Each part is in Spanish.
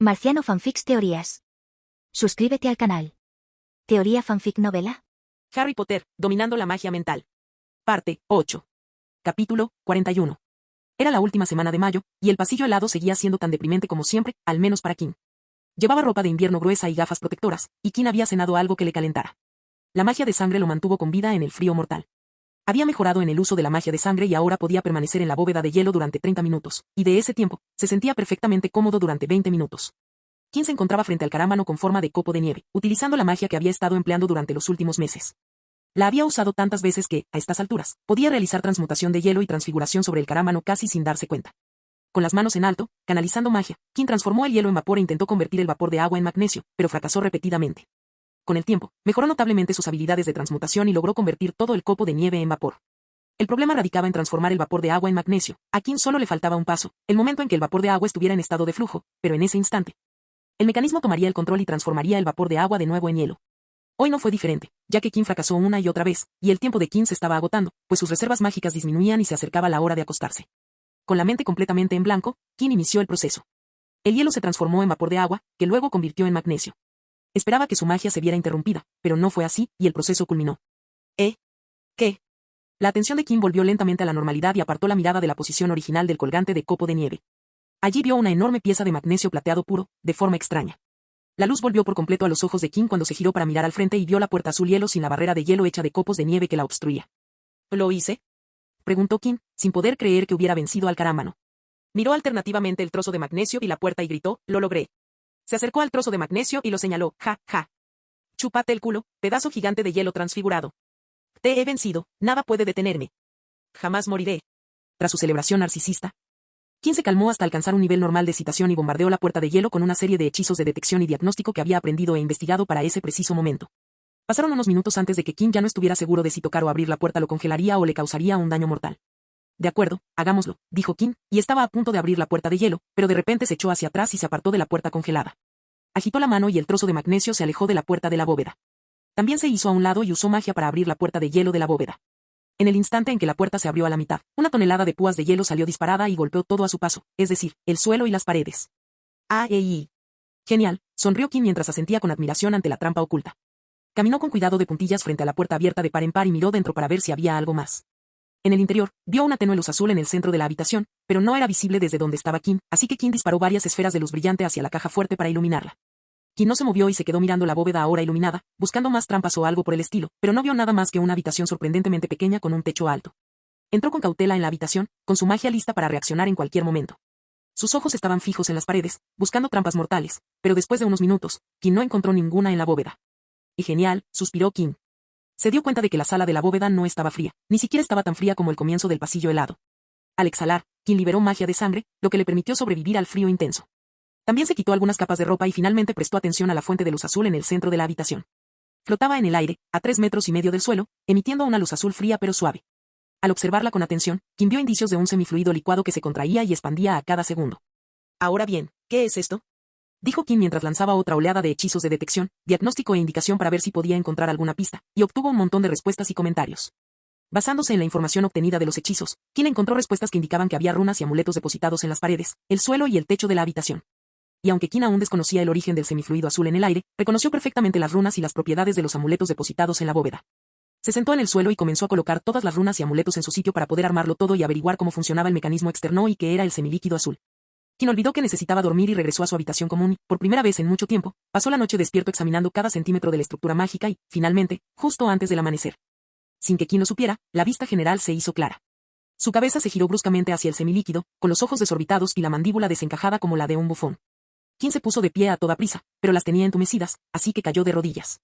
Marciano Fanfics Teorías. Suscríbete al canal. Teoría Fanfic Novela. Harry Potter, dominando la magia mental. Parte 8. Capítulo 41. Era la última semana de mayo, y el pasillo helado seguía siendo tan deprimente como siempre, al menos para Kim. Llevaba ropa de invierno gruesa y gafas protectoras, y Kim había cenado algo que le calentara. La magia de sangre lo mantuvo con vida en el frío mortal. Había mejorado en el uso de la magia de sangre y ahora podía permanecer en la bóveda de hielo durante 30 minutos, y de ese tiempo, se sentía perfectamente cómodo durante 20 minutos. Kim se encontraba frente al carámbano con forma de copo de nieve, utilizando la magia que había estado empleando durante los últimos meses. La había usado tantas veces que, a estas alturas, podía realizar transmutación de hielo y transfiguración sobre el carámbano casi sin darse cuenta. Con las manos en alto, canalizando magia, Kim transformó el hielo en vapor e intentó convertir el vapor de agua en magnesio, pero fracasó repetidamente. Con el tiempo, mejoró notablemente sus habilidades de transmutación y logró convertir todo el copo de nieve en vapor. El problema radicaba en transformar el vapor de agua en magnesio. A Kim solo le faltaba un paso, el momento en que el vapor de agua estuviera en estado de flujo, pero en ese instante, el mecanismo tomaría el control y transformaría el vapor de agua de nuevo en hielo. Hoy no fue diferente, ya que Kim fracasó una y otra vez, y el tiempo de Kim se estaba agotando, pues sus reservas mágicas disminuían y se acercaba la hora de acostarse. Con la mente completamente en blanco, Kim inició el proceso. El hielo se transformó en vapor de agua, que luego convirtió en magnesio. Esperaba que su magia se viera interrumpida, pero no fue así, y el proceso culminó. ¿Qué? La atención de Kim volvió lentamente a la normalidad y apartó la mirada de la posición original del colgante de copo de nieve. Allí vio una enorme pieza de magnesio plateado puro, de forma extraña. La luz volvió por completo a los ojos de Kim cuando se giró para mirar al frente y vio la puerta azul hielo sin la barrera de hielo hecha de copos de nieve que la obstruía. ¿Lo hice?, preguntó Kim, sin poder creer que hubiera vencido al carámbano. Miró alternativamente el trozo de magnesio y la puerta y gritó, «¡Lo logré!». Se acercó al trozo de magnesio y lo señaló, «¡Ja, ja! Chúpate el culo, pedazo gigante de hielo transfigurado. Te he vencido, nada puede detenerme. Jamás moriré». Tras su celebración narcisista, Kim se calmó hasta alcanzar un nivel normal de excitación y bombardeó la puerta de hielo con una serie de hechizos de detección y diagnóstico que había aprendido e investigado para ese preciso momento. Pasaron unos minutos antes de que Kim ya no estuviera seguro de si tocar o abrir la puerta lo congelaría o le causaría un daño mortal. «De acuerdo, hagámoslo», dijo Kim, y estaba a punto de abrir la puerta de hielo, pero de repente se echó hacia atrás y se apartó de la puerta congelada. Agitó la mano y el trozo de magnesio se alejó de la puerta de la bóveda. También se hizo a un lado y usó magia para abrir la puerta de hielo de la bóveda. En el instante en que la puerta se abrió a la mitad, una tonelada de púas de hielo salió disparada y golpeó todo a su paso, es decir, el suelo y las paredes. Genial, sonrió Kim mientras asentía con admiración ante la trampa oculta. Caminó con cuidado de puntillas frente a la puerta abierta de par en par y miró dentro para ver si había algo más. En el interior, vio una tenue luz azul en el centro de la habitación, pero no era visible desde donde estaba Kim, así que Kim disparó varias esferas de luz brillante hacia la caja fuerte para iluminarla. Kim no se movió y se quedó mirando la bóveda ahora iluminada, buscando más trampas o algo por el estilo, pero no vio nada más que una habitación sorprendentemente pequeña con un techo alto. Entró con cautela en la habitación, con su magia lista para reaccionar en cualquier momento. Sus ojos estaban fijos en las paredes, buscando trampas mortales, pero después de unos minutos, Kim no encontró ninguna en la bóveda. «Y genial», suspiró Kim. Se dio cuenta de que la sala de la bóveda no estaba fría, ni siquiera estaba tan fría como el comienzo del pasillo helado. Al exhalar, Kim liberó magia de sangre, lo que le permitió sobrevivir al frío intenso. También se quitó algunas capas de ropa y finalmente prestó atención a la fuente de luz azul en el centro de la habitación. Flotaba en el aire, a 3,5 metros del suelo, emitiendo una luz azul fría pero suave. Al observarla con atención, Kim vio indicios de un semifluido licuado que se contraía y expandía a cada segundo. «Ahora bien, ¿qué es esto?», dijo Kim mientras lanzaba otra oleada de hechizos de detección, diagnóstico e indicación para ver si podía encontrar alguna pista, y obtuvo un montón de respuestas y comentarios. Basándose en la información obtenida de los hechizos, Kim encontró respuestas que indicaban que había runas y amuletos depositados en las paredes, el suelo y el techo de la habitación. Y aunque Kim aún desconocía el origen del semifluido azul en el aire, reconoció perfectamente las runas y las propiedades de los amuletos depositados en la bóveda. Se sentó en el suelo y comenzó a colocar todas las runas y amuletos en su sitio para poder armarlo todo y averiguar cómo funcionaba el mecanismo externo y qué era el semilíquido azul. Kim olvidó que necesitaba dormir y regresó a su habitación común y, por primera vez en mucho tiempo, pasó la noche despierto examinando cada centímetro de la estructura mágica y, finalmente, justo antes del amanecer. Sin que Kim lo supiera, la vista general se hizo clara. Su cabeza se giró bruscamente hacia el semilíquido, con los ojos desorbitados y la mandíbula desencajada como la de un bufón. Kim se puso de pie a toda prisa, pero las tenía entumecidas, así que cayó de rodillas.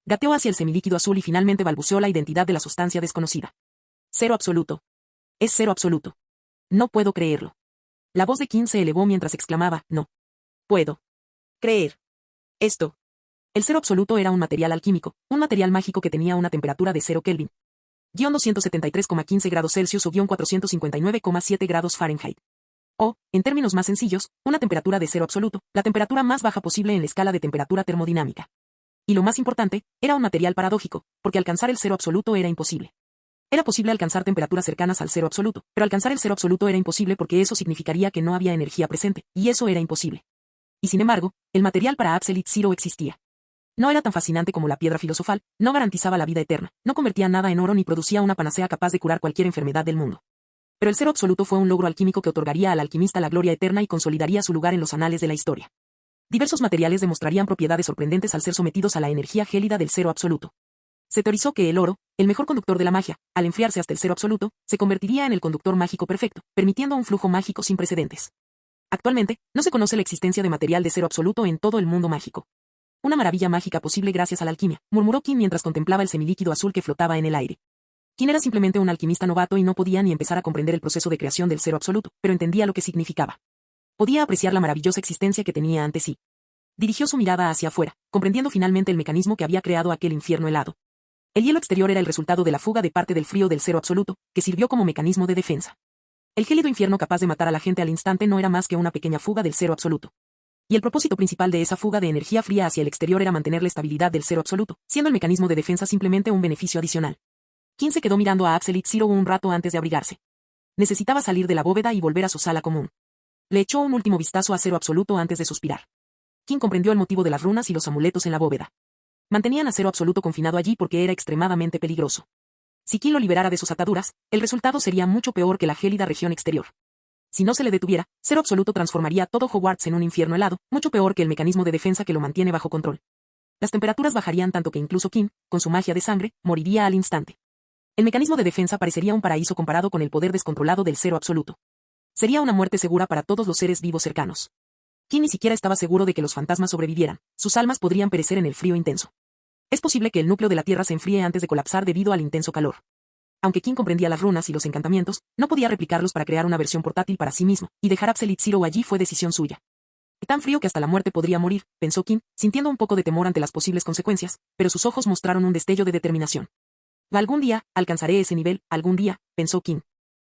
Gateó hacia el semilíquido azul y finalmente balbuceó la identidad de la sustancia desconocida. «Cero absoluto. Es cero absoluto. No puedo creerlo». La voz de Kim se elevó mientras exclamaba, «No puedo creer esto». El cero absoluto era un material alquímico, un material mágico que tenía una temperatura de 0 Kelvin. -273,15 grados Celsius o -459,7 grados Fahrenheit. O, en términos más sencillos, una temperatura de cero absoluto, la temperatura más baja posible en la escala de temperatura termodinámica. Y lo más importante, era un material paradójico, porque alcanzar el cero absoluto era imposible. Era posible alcanzar temperaturas cercanas al cero absoluto, pero alcanzar el cero absoluto era imposible porque eso significaría que no había energía presente, y eso era imposible. y sin embargo, el material para Absolute Zero existía. No era tan fascinante como la piedra filosofal, no garantizaba la vida eterna, no convertía nada en oro ni producía una panacea capaz de curar cualquier enfermedad del mundo. Pero el cero absoluto fue un logro alquímico que otorgaría al alquimista la gloria eterna y consolidaría su lugar en los anales de la historia. Diversos materiales demostrarían propiedades sorprendentes al ser sometidos a la energía gélida del cero absoluto. Se teorizó que el oro, el mejor conductor de la magia, al enfriarse hasta el cero absoluto, se convertiría en el conductor mágico perfecto, permitiendo un flujo mágico sin precedentes. Actualmente, no se conoce la existencia de material de cero absoluto en todo el mundo mágico. Una maravilla mágica posible gracias a la alquimia, murmuró Kim mientras contemplaba el semilíquido azul que flotaba en el aire. Kim era simplemente un alquimista novato y no podía ni empezar a comprender el proceso de creación del cero absoluto, pero entendía lo que significaba. Podía apreciar la maravillosa existencia que tenía ante sí. Dirigió su mirada hacia afuera, comprendiendo finalmente el mecanismo que había creado aquel infierno helado. El hielo exterior era el resultado de la fuga de parte del frío del cero absoluto, que sirvió como mecanismo de defensa. El gélido infierno capaz de matar a la gente al instante no era más que una pequeña fuga del cero absoluto. Y el propósito principal de esa fuga de energía fría hacia el exterior era mantener la estabilidad del cero absoluto, siendo el mecanismo de defensa simplemente un beneficio adicional. Kim se quedó mirando a Absolute Zero un rato antes de abrigarse. Necesitaba salir de la bóveda y volver a su sala común. Le echó un último vistazo a cero absoluto antes de suspirar. Kim comprendió el motivo de las runas y los amuletos en la bóveda. Mantenían a cero absoluto confinado allí porque era extremadamente peligroso. Si Kim lo liberara de sus ataduras, el resultado sería mucho peor que la gélida región exterior. Si no se le detuviera, cero absoluto transformaría todo Hogwarts en un infierno helado, mucho peor que el mecanismo de defensa que lo mantiene bajo control. Las temperaturas bajarían tanto que incluso Kim, con su magia de sangre, moriría al instante. El mecanismo de defensa parecería un paraíso comparado con el poder descontrolado del cero absoluto. Sería una muerte segura para todos los seres vivos cercanos. Kim ni siquiera estaba seguro de que los fantasmas sobrevivieran, sus almas podrían perecer en el frío intenso. Es posible que el núcleo de la Tierra se enfríe antes de colapsar debido al intenso calor. Aunque Kim comprendía las runas y los encantamientos, no podía replicarlos para crear una versión portátil para sí mismo, y dejar Absolute Zero allí fue decisión suya. Tan frío que hasta la muerte podría morir, pensó Kim, sintiendo un poco de temor ante las posibles consecuencias, pero sus ojos mostraron un destello de determinación. Algún día, alcanzaré ese nivel, algún día, pensó Kim.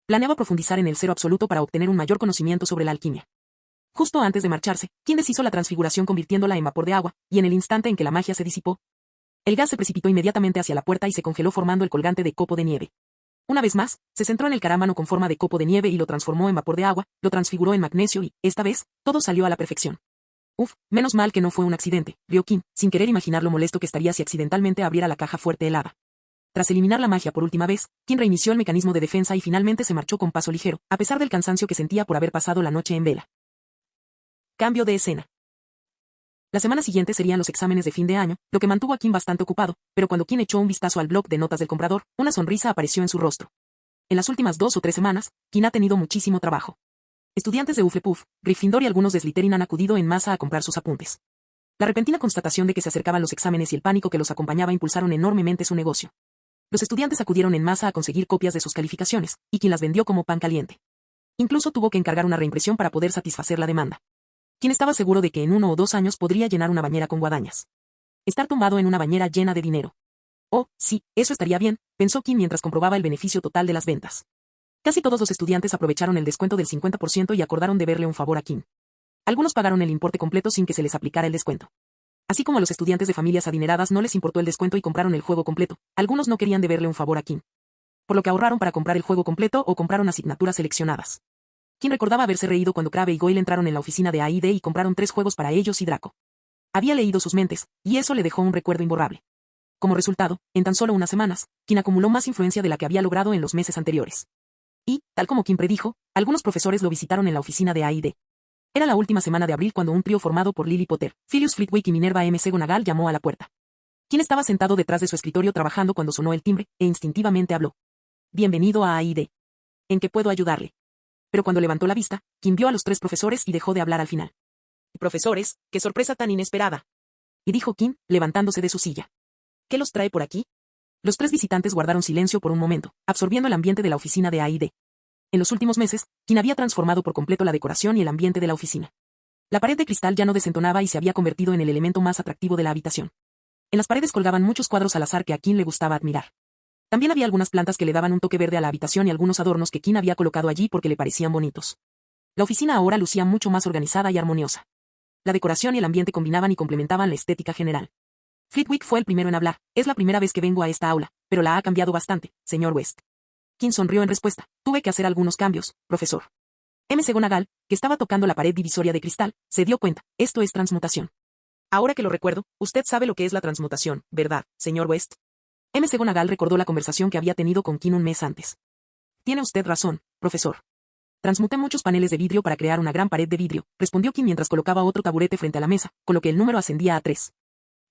Planeaba profundizar en el cero absoluto para obtener un mayor conocimiento sobre la alquimia. Justo antes de marcharse, Kim deshizo la transfiguración convirtiéndola en vapor de agua, y en el instante en que la magia se disipó, el gas se precipitó inmediatamente hacia la puerta y se congeló formando el colgante de copo de nieve. Una vez más, se centró en el carámbano con forma de copo de nieve y lo transformó en vapor de agua, lo transfiguró en magnesio y, esta vez, todo salió a la perfección. Uf, menos mal que no fue un accidente, rió Kim, sin querer imaginar lo molesto que estaría si accidentalmente abriera la caja fuerte helada. Tras eliminar la magia por última vez, Kim reinició el mecanismo de defensa y finalmente se marchó con paso ligero, a pesar del cansancio que sentía por haber pasado la noche en vela. Cambio de escena. La semana siguiente serían los exámenes de fin de año, lo que mantuvo a Kim bastante ocupado, pero cuando Kim echó un vistazo al blog de notas del comprador, una sonrisa apareció en su rostro. En las últimas 2 o 3 semanas, Kim ha tenido muchísimo trabajo. Estudiantes de Hufflepuff, Gryffindor y algunos de Slytherin han acudido en masa a comprar sus apuntes. La repentina constatación de que se acercaban los exámenes y el pánico que los acompañaba impulsaron enormemente su negocio. Los estudiantes acudieron en masa a conseguir copias de sus calificaciones, y Kim las vendió como pan caliente. Incluso tuvo que encargar una reimpresión para poder satisfacer la demanda. Kim estaba seguro de que en 1 o 2 años podría llenar una bañera con guadañas. Estar tumbado en una bañera llena de dinero. Oh, sí, eso estaría bien, pensó Kim mientras comprobaba el beneficio total de las ventas. Casi todos los estudiantes aprovecharon el descuento del 50% y acordaron deberle un favor a Kim. Algunos pagaron el importe completo sin que se les aplicara el descuento. Así como a los estudiantes de familias adineradas no les importó el descuento y compraron el juego completo, algunos no querían deberle un favor a Kim. Por lo que ahorraron para comprar el juego completo o compraron asignaturas seleccionadas. Kim recordaba haberse reído cuando Crabbe y Goyle entraron en la oficina de AID y compraron 3 juegos para ellos y Draco. Había leído sus mentes, y eso le dejó un recuerdo imborrable. Como resultado, en tan solo unas semanas, Kim acumuló más influencia de la que había logrado en los meses anteriores. Y, tal como Kim predijo, algunos profesores lo visitaron en la oficina de AID. Era la última semana de abril cuando un trío formado por Lily Potter, Philius Flitwick y Minerva M. McGonagall llamó a la puerta. Kim estaba sentado detrás de su escritorio trabajando cuando sonó el timbre, e instintivamente habló. Bienvenido a AID. ¿En qué puedo ayudarle? Pero cuando levantó la vista, Kim vio a los 3 profesores y dejó de hablar al final. Profesores, qué sorpresa tan inesperada. Y dijo Kim, levantándose de su silla. ¿Qué los trae por aquí? Los 3 visitantes guardaron silencio por un momento, absorbiendo el ambiente de la oficina de AID. En los últimos meses, Kim había transformado por completo la decoración y el ambiente de la oficina. La pared de cristal ya no desentonaba y se había convertido en el elemento más atractivo de la habitación. En las paredes colgaban muchos cuadros al azar que a Kim le gustaba admirar. También había algunas plantas que le daban un toque verde a la habitación y algunos adornos que Kim había colocado allí porque le parecían bonitos. La oficina ahora lucía mucho más organizada y armoniosa. La decoración y el ambiente combinaban y complementaban la estética general. Flitwick fue el primero en hablar. Es la primera vez que vengo a esta aula, pero la ha cambiado bastante, señor West. Kim sonrió en respuesta. Tuve que hacer algunos cambios, profesor. McGonagall, que estaba tocando la pared divisoria de cristal, se dio cuenta, esto es transmutación. Ahora que lo recuerdo, usted sabe lo que es la transmutación, ¿verdad, señor West? McGonagall recordó la conversación que había tenido con King un mes antes. Tiene usted razón, profesor. Transmuté muchos paneles de vidrio para crear una gran pared de vidrio, respondió King mientras colocaba otro taburete frente a la mesa, con lo que el número ascendía a 3.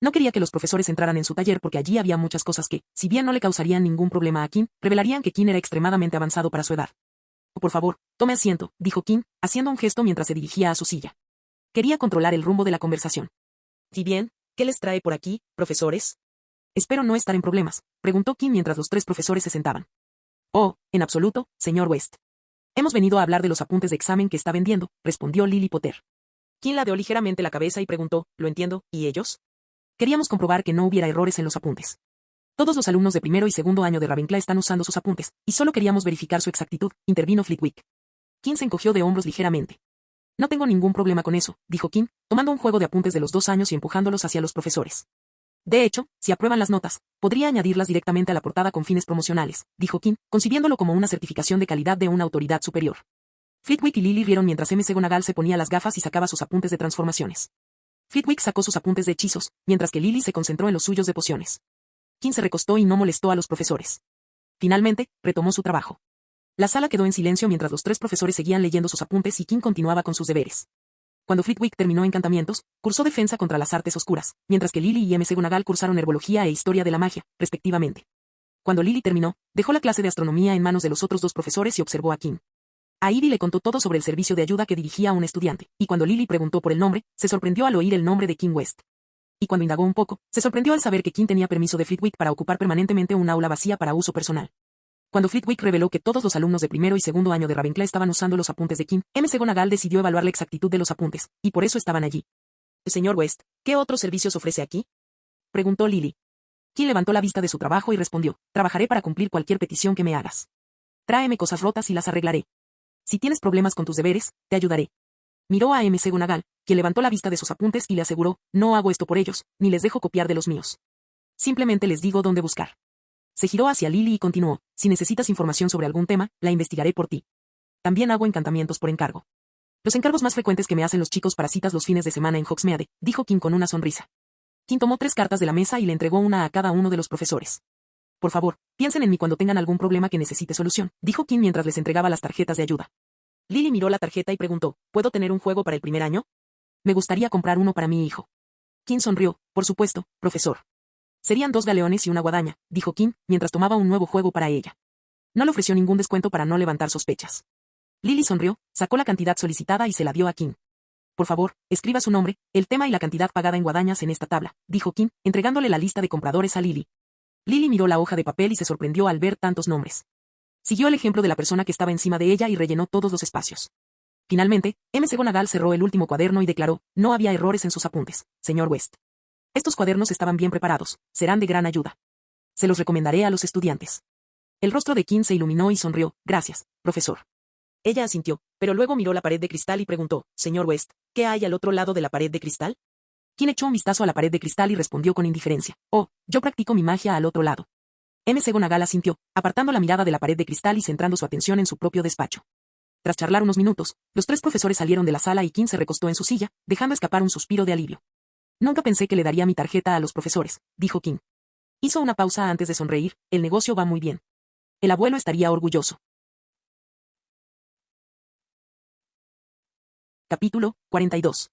No quería que los profesores entraran en su taller porque allí había muchas cosas que, si bien no le causarían ningún problema a King, revelarían que King era extremadamente avanzado para su edad. Por favor, tome asiento, dijo King, haciendo un gesto mientras se dirigía a su silla. Quería controlar el rumbo de la conversación. ¿Y bien, qué les trae por aquí, profesores? Espero no estar en problemas, preguntó King mientras los 3 profesores se sentaban. Oh, en absoluto, señor West. Hemos venido a hablar de los apuntes de examen que está vendiendo, respondió Lily Potter. King ladeó ligeramente la cabeza y preguntó, ¿lo entiendo, y ellos? Queríamos comprobar que no hubiera errores en los apuntes. Todos los alumnos de primero y segundo año de Ravenclaw están usando sus apuntes, y solo queríamos verificar su exactitud, intervino Flitwick. King se encogió de hombros ligeramente. No tengo ningún problema con eso, dijo King, tomando un juego de apuntes de los 2 años y empujándolos hacia los profesores. De hecho, si aprueban las notas, podría añadirlas directamente a la portada con fines promocionales, dijo King, concibiéndolo como una certificación de calidad de una autoridad superior. Flitwick y Lily rieron mientras McGonagall se ponía las gafas y sacaba sus apuntes de transformaciones. Flitwick sacó sus apuntes de hechizos, mientras que Lily se concentró en los suyos de pociones. King se recostó y no molestó a los profesores. Finalmente, retomó su trabajo. La sala quedó en silencio mientras los 3 profesores seguían leyendo sus apuntes y King continuaba con sus deberes. Cuando Flitwick terminó encantamientos, cursó defensa contra las artes oscuras, mientras que Lily y McGonagall cursaron herbología e historia de la magia, respectivamente. Cuando Lily terminó, dejó la clase de astronomía en manos de los otros 2 profesores y observó a King. A Ivy le contó todo sobre el servicio de ayuda que dirigía a un estudiante, y cuando Lily preguntó por el nombre, se sorprendió al oír el nombre de King West. Y cuando indagó un poco, se sorprendió al saber que King tenía permiso de Flitwick para ocupar permanentemente un aula vacía para uso personal. Cuando Flitwick reveló que todos los alumnos de primero y segundo año de Ravenclaw estaban usando los apuntes de King, McGonagall decidió evaluar la exactitud de los apuntes, y por eso estaban allí. Señor West, ¿qué otros servicios ofrece aquí? Preguntó Lily. King levantó la vista de su trabajo y respondió, trabajaré para cumplir cualquier petición que me hagas. Tráeme cosas rotas y las arreglaré. Si tienes problemas con tus deberes, te ayudaré. Miró a McGonagall, quien levantó la vista de sus apuntes y le aseguró, no hago esto por ellos, ni les dejo copiar de los míos. Simplemente les digo dónde buscar. Se giró hacia Lily y continuó, si necesitas información sobre algún tema, la investigaré por ti. También hago encantamientos por encargo. Los encargos más frecuentes que me hacen los chicos para citas los fines de semana en Hogsmeade, dijo King con una sonrisa. King tomó 3 cartas de la mesa y le entregó una a cada uno de los profesores. Por favor, piensen en mí cuando tengan algún problema que necesite solución, dijo King mientras les entregaba las tarjetas de ayuda. Lily miró la tarjeta y preguntó, ¿puedo tener un juego para el primer año? Me gustaría comprar uno para mi hijo. King sonrió, por supuesto, profesor. Serían 2 galeones y una guadaña, dijo King, mientras tomaba un nuevo juego para ella. No le ofreció ningún descuento para no levantar sospechas. Lily sonrió, sacó la cantidad solicitada y se la dio a King. Por favor, escriba su nombre, el tema y la cantidad pagada en guadañas en esta tabla, dijo King, entregándole la lista de compradores a Lily. Lily miró la hoja de papel y se sorprendió al ver tantos nombres. Siguió el ejemplo de la persona que estaba encima de ella y rellenó todos los espacios. Finalmente, McGonagall cerró el último cuaderno y declaró, no había errores en sus apuntes, señor West. Estos cuadernos estaban bien preparados, serán de gran ayuda. Se los recomendaré a los estudiantes. El rostro de King se iluminó y sonrió, gracias, profesor. Ella asintió, pero luego miró la pared de cristal y preguntó, señor West, ¿qué hay al otro lado de la pared de cristal? King echó un vistazo a la pared de cristal y respondió con indiferencia, oh, yo practico mi magia al otro lado. McGonagall asintió, apartando la mirada de la pared de cristal y centrando su atención en su propio despacho. Tras charlar unos minutos, los 3 profesores salieron de la sala y King se recostó en su silla, dejando escapar un suspiro de alivio. Nunca pensé que le daría mi tarjeta a los profesores, dijo King. Hizo una pausa antes de sonreír, el negocio va muy bien. El abuelo estaría orgulloso. Capítulo 42.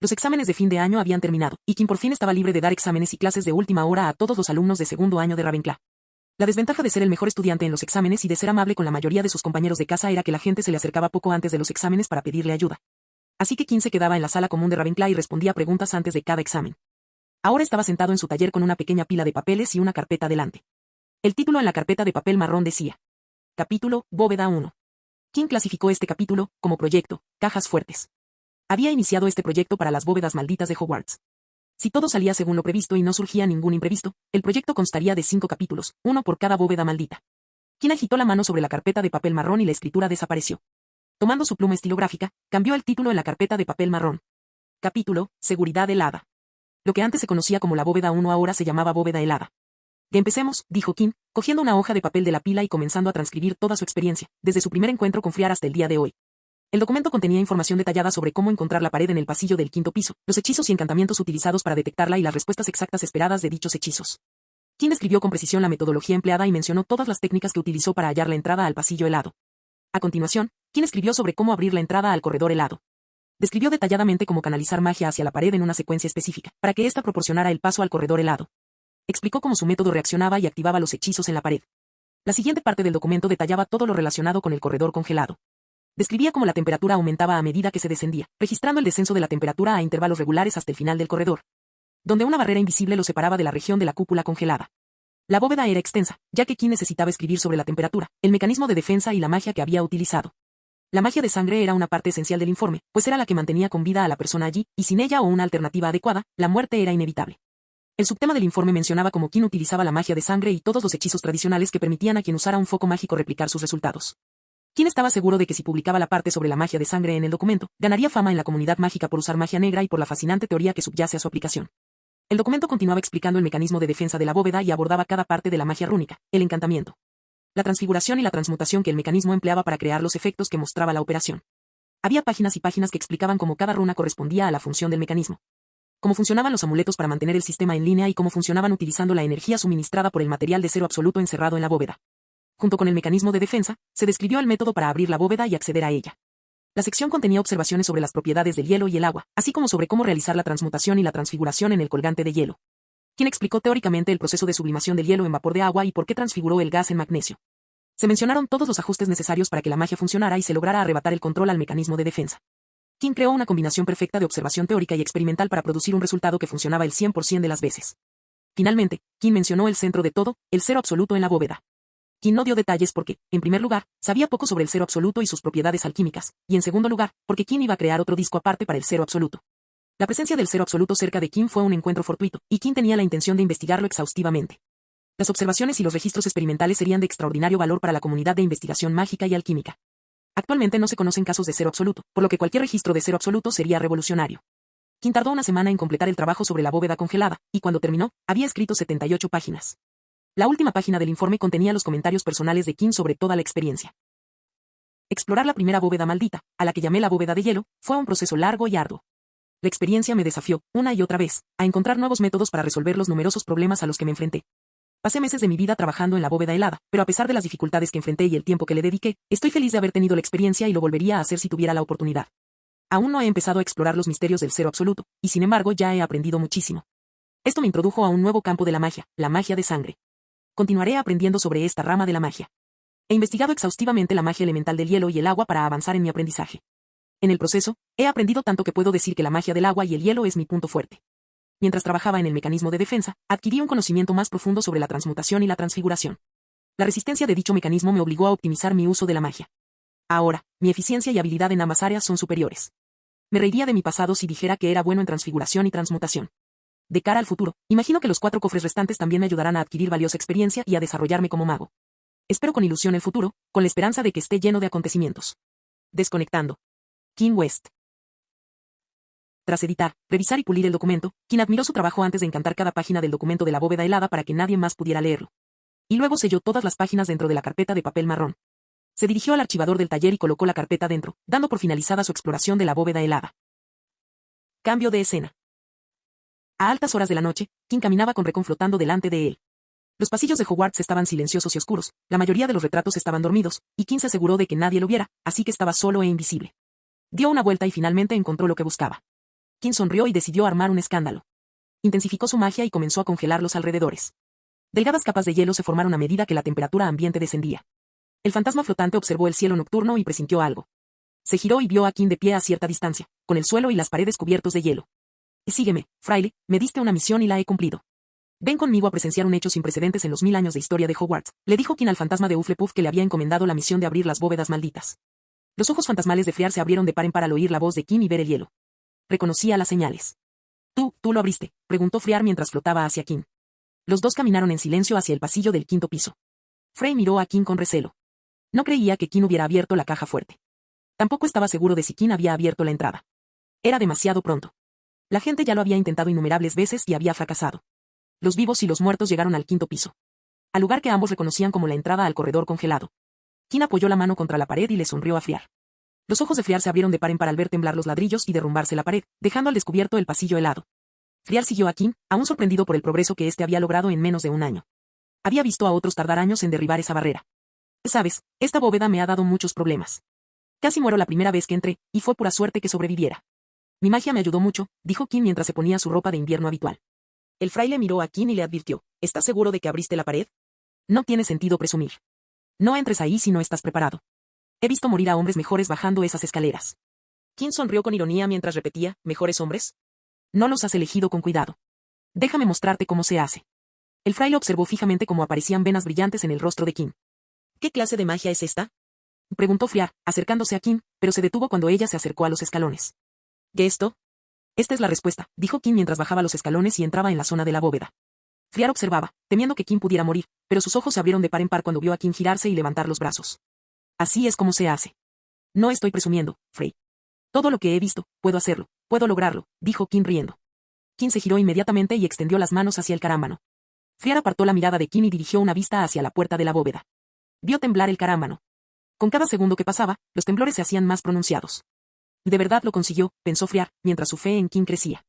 Los exámenes de fin de año habían terminado, y King por fin estaba libre de dar exámenes y clases de última hora a todos los alumnos de segundo año de Ravenclaw. La desventaja de ser el mejor estudiante en los exámenes y de ser amable con la mayoría de sus compañeros de casa era que la gente se le acercaba poco antes de los exámenes para pedirle ayuda. Así que King se quedaba en la sala común de Ravenclaw y respondía preguntas antes de cada examen. Ahora estaba sentado en su taller con una pequeña pila de papeles y una carpeta delante. El título en la carpeta de papel marrón decía: Capítulo, Bóveda 1. King clasificó este capítulo como proyecto, Cajas Fuertes. Había iniciado este proyecto para las bóvedas malditas de Hogwarts. Si todo salía según lo previsto y no surgía ningún imprevisto, el proyecto constaría de 5 capítulos, uno por cada bóveda maldita. King agitó la mano sobre la carpeta de papel marrón y la escritura desapareció. Tomando su pluma estilográfica, cambió el título en la carpeta de papel marrón. Capítulo, Seguridad helada. Lo que antes se conocía como la bóveda 1 ahora se llamaba bóveda helada. Que empecemos, dijo King, cogiendo una hoja de papel de la pila y comenzando a transcribir toda su experiencia, desde su primer encuentro con Friar hasta el día de hoy. El documento contenía información detallada sobre cómo encontrar la pared en el pasillo del quinto piso, los hechizos y encantamientos utilizados para detectarla y las respuestas exactas esperadas de dichos hechizos. Kim describió con precisión la metodología empleada y mencionó todas las técnicas que utilizó para hallar la entrada al pasillo helado. A continuación, Kim escribió sobre cómo abrir la entrada al corredor helado. Describió detalladamente cómo canalizar magia hacia la pared en una secuencia específica, para que ésta proporcionara el paso al corredor helado. Explicó cómo su método reaccionaba y activaba los hechizos en la pared. La siguiente parte del documento detallaba todo lo relacionado con el corredor congelado. Describía cómo la temperatura aumentaba a medida que se descendía, registrando el descenso de la temperatura a intervalos regulares hasta el final del corredor, donde una barrera invisible lo separaba de la región de la cúpula congelada. La bóveda era extensa, ya que Kim necesitaba escribir sobre la temperatura, el mecanismo de defensa y la magia que había utilizado. La magia de sangre era una parte esencial del informe, pues era la que mantenía con vida a la persona allí, y sin ella o una alternativa adecuada, la muerte era inevitable. El subtema del informe mencionaba cómo Kim utilizaba la magia de sangre y todos los hechizos tradicionales que permitían a quien usara un foco mágico replicar sus resultados. Kim estaba seguro de que si publicaba la parte sobre la magia de sangre en el documento, ganaría fama en la comunidad mágica por usar magia negra y por la fascinante teoría que subyace a su aplicación. El documento continuaba explicando el mecanismo de defensa de la bóveda y abordaba cada parte de la magia rúnica, el encantamiento, la transfiguración y la transmutación que el mecanismo empleaba para crear los efectos que mostraba la operación. Había páginas y páginas que explicaban cómo cada runa correspondía a la función del mecanismo, cómo funcionaban los amuletos para mantener el sistema en línea y cómo funcionaban utilizando la energía suministrada por el material de cero absoluto encerrado en la bóveda. Junto con el mecanismo de defensa, se describió el método para abrir la bóveda y acceder a ella. La sección contenía observaciones sobre las propiedades del hielo y el agua, así como sobre cómo realizar la transmutación y la transfiguración en el colgante de hielo. Quien explicó teóricamente el proceso de sublimación del hielo en vapor de agua y por qué transfiguró el gas en magnesio. Se mencionaron todos los ajustes necesarios para que la magia funcionara y se lograra arrebatar el control al mecanismo de defensa. Kim creó una combinación perfecta de observación teórica y experimental para producir un resultado que funcionaba el 100% de las veces. Finalmente, Kim mencionó el centro de todo, el cero absoluto en la bóveda. Kim no dio detalles porque, en primer lugar, sabía poco sobre el cero absoluto y sus propiedades alquímicas, y en segundo lugar, porque Kim iba a crear otro disco aparte para el cero absoluto. La presencia del cero absoluto cerca de Kim fue un encuentro fortuito, y Kim tenía la intención de investigarlo exhaustivamente. Las observaciones y los registros experimentales serían de extraordinario valor para la comunidad de investigación mágica y alquímica. Actualmente no se conocen casos de cero absoluto, por lo que cualquier registro de cero absoluto sería revolucionario. Kim tardó una semana en completar el trabajo sobre la bóveda congelada, y cuando terminó, había escrito 78 páginas. La última página del informe contenía los comentarios personales de Kim sobre toda la experiencia. Explorar la primera bóveda maldita, a la que llamé la bóveda de hielo, fue un proceso largo y arduo. La experiencia me desafió, una y otra vez, a encontrar nuevos métodos para resolver los numerosos problemas a los que me enfrenté. Pasé meses de mi vida trabajando en la bóveda helada, pero a pesar de las dificultades que enfrenté y el tiempo que le dediqué, estoy feliz de haber tenido la experiencia y lo volvería a hacer si tuviera la oportunidad. Aún no he empezado a explorar los misterios del cero absoluto, y sin embargo ya he aprendido muchísimo. Esto me introdujo a un nuevo campo de la magia de sangre. Continuaré aprendiendo sobre esta rama de la magia. He investigado exhaustivamente la magia elemental del hielo y el agua para avanzar en mi aprendizaje. En el proceso, he aprendido tanto que puedo decir que la magia del agua y el hielo es mi punto fuerte. Mientras trabajaba en el mecanismo de defensa, adquirí un conocimiento más profundo sobre la transmutación y la transfiguración. La resistencia de dicho mecanismo me obligó a optimizar mi uso de la magia. Ahora, mi eficiencia y habilidad en ambas áreas son superiores. Me reiría de mi pasado si dijera que era bueno en transfiguración y transmutación. De cara al futuro, imagino que los 4 cofres restantes también me ayudarán a adquirir valiosa experiencia y a desarrollarme como mago. Espero con ilusión el futuro, con la esperanza de que esté lleno de acontecimientos. Desconectando. Kim West. Tras editar, revisar y pulir el documento, Kim admiró su trabajo antes de encantar cada página del documento de la bóveda helada para que nadie más pudiera leerlo. Y luego selló todas las páginas dentro de la carpeta de papel marrón. Se dirigió al archivador del taller y colocó la carpeta dentro, dando por finalizada su exploración de la bóveda helada. Cambio de escena. A altas horas de la noche, Kim caminaba con Recon flotando delante de él. Los pasillos de Hogwarts estaban silenciosos y oscuros, la mayoría de los retratos estaban dormidos, y Kim se aseguró de que nadie lo viera, así que estaba solo e invisible. Dio una vuelta y finalmente encontró lo que buscaba. Kim sonrió y decidió armar un escándalo. Intensificó su magia y comenzó a congelar los alrededores. Delgadas capas de hielo se formaron a medida que la temperatura ambiente descendía. El fantasma flotante observó el cielo nocturno y presintió algo. Se giró y vio a Kim de pie a cierta distancia, con el suelo y las paredes cubiertos de hielo. Sígueme, fraile, me diste una misión y la he cumplido. Ven conmigo a presenciar un hecho sin precedentes en los 1000 años de historia de Hogwarts, le dijo Kim al fantasma de Hufflepuff que le había encomendado la misión de abrir las bóvedas malditas. Los ojos fantasmales de Flear se abrieron de par en par al oír la voz de Kim y ver el hielo. Reconocía las señales. ¿Tú lo abriste?, preguntó Flear mientras flotaba hacia Kim. Los dos caminaron en silencio hacia el pasillo del 5º piso. Frey miró a Kim con recelo. No creía que Kim hubiera abierto la caja fuerte. Tampoco estaba seguro de si Kim había abierto la entrada. Era demasiado pronto. La gente ya lo había intentado innumerables veces y había fracasado. Los vivos y los muertos llegaron al 5º piso. Al lugar que ambos reconocían como la entrada al corredor congelado. Kim apoyó la mano contra la pared y le sonrió a Flear. Los ojos de Friar se abrieron de par en par al ver temblar los ladrillos y derrumbarse la pared, dejando al descubierto el pasillo helado. Friar siguió a Kim, aún sorprendido por el progreso que éste había logrado en menos de un año. Había visto a otros tardar años en derribar esa barrera. Sabes, esta bóveda me ha dado muchos problemas. Casi muero la primera vez que entré, y fue pura suerte que sobreviviera. Mi magia me ayudó mucho, dijo Kim mientras se ponía su ropa de invierno habitual. El fraile miró a Kim y le advirtió, ¿estás seguro de que abriste la pared? No tiene sentido presumir. No entres ahí si no estás preparado. He visto morir a hombres mejores bajando esas escaleras. Kim sonrió con ironía mientras repetía, ¿mejores hombres? No los has elegido con cuidado. Déjame mostrarte cómo se hace. El fraile observó fijamente cómo aparecían venas brillantes en el rostro de Kim. ¿Qué clase de magia es esta? Preguntó Friar, acercándose a Kim, pero se detuvo cuando ella se acercó a los escalones. ¿Qué esto? Esta es la respuesta, dijo Kim mientras bajaba los escalones y entraba en la zona de la bóveda. Friar observaba, temiendo que Kim pudiera morir, pero sus ojos se abrieron de par en par cuando vio a Kim girarse y levantar los brazos. Así es como se hace. No estoy presumiendo, Frey. Todo lo que he visto, puedo hacerlo, puedo lograrlo, dijo Kim riendo. Kim se giró inmediatamente y extendió las manos hacia el carámbano. Friar apartó la mirada de Kim y dirigió una vista hacia la puerta de la bóveda. Vio temblar el carámbano. Con cada segundo que pasaba, los temblores se hacían más pronunciados. De verdad lo consiguió, pensó Friar, mientras su fe en Kim crecía.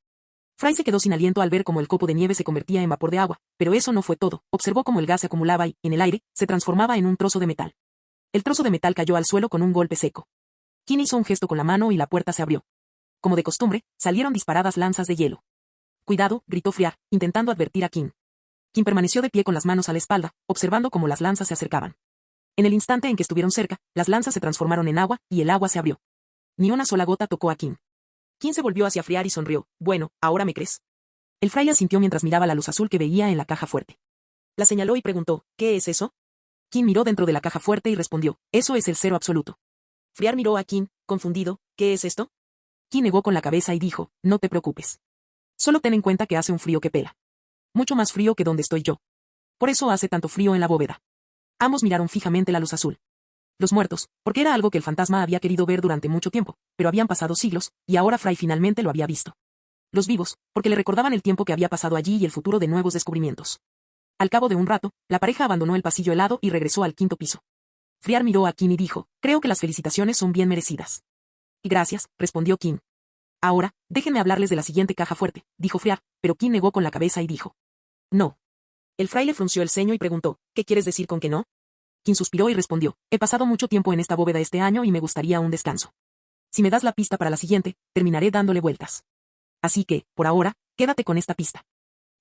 Fry se quedó sin aliento al ver cómo el copo de nieve se convertía en vapor de agua, pero eso no fue todo. Observó cómo el gas se acumulaba y, en el aire, se transformaba en un trozo de metal. El trozo de metal cayó al suelo con un golpe seco. Kim hizo un gesto con la mano y la puerta se abrió. Como de costumbre, salieron disparadas lanzas de hielo. Cuidado, gritó Friar, intentando advertir a Kim. Kim permaneció de pie con las manos a la espalda, observando cómo las lanzas se acercaban. En el instante en que estuvieron cerca, las lanzas se transformaron en agua, y el agua se abrió. Ni una sola gota tocó a Kim. Kim se volvió hacia Friar y sonrió. Bueno, ¿ahora me crees? El fraile asintió mientras miraba la luz azul que veía en la caja fuerte. La señaló y preguntó, ¿qué es eso? Kim miró dentro de la caja fuerte y respondió, eso es el cero absoluto. Friar miró a Kim, confundido, ¿qué es esto? Kim negó con la cabeza y dijo, no te preocupes. Solo ten en cuenta que hace un frío que pela. Mucho más frío que donde estoy yo. Por eso hace tanto frío en la bóveda. Ambos miraron fijamente la luz azul. Los muertos, porque era algo que el fantasma había querido ver durante mucho tiempo, pero habían pasado siglos, y ahora Fry finalmente lo había visto. Los vivos, porque le recordaban el tiempo que había pasado allí y el futuro de nuevos descubrimientos. Al cabo de un rato, la pareja abandonó el pasillo helado y regresó al quinto piso. Friar miró a Kim y dijo, creo que las felicitaciones son bien merecidas. Gracias, respondió Kim. Ahora, déjenme hablarles de la siguiente caja fuerte, dijo Friar, pero Kim negó con la cabeza y dijo. No. El fraile frunció el ceño y preguntó, ¿qué quieres decir con que no? Kim suspiró y respondió, he pasado mucho tiempo en esta bóveda este año y me gustaría un descanso. Si me das la pista para la siguiente, terminaré dándole vueltas. Así que, por ahora, quédate con esta pista.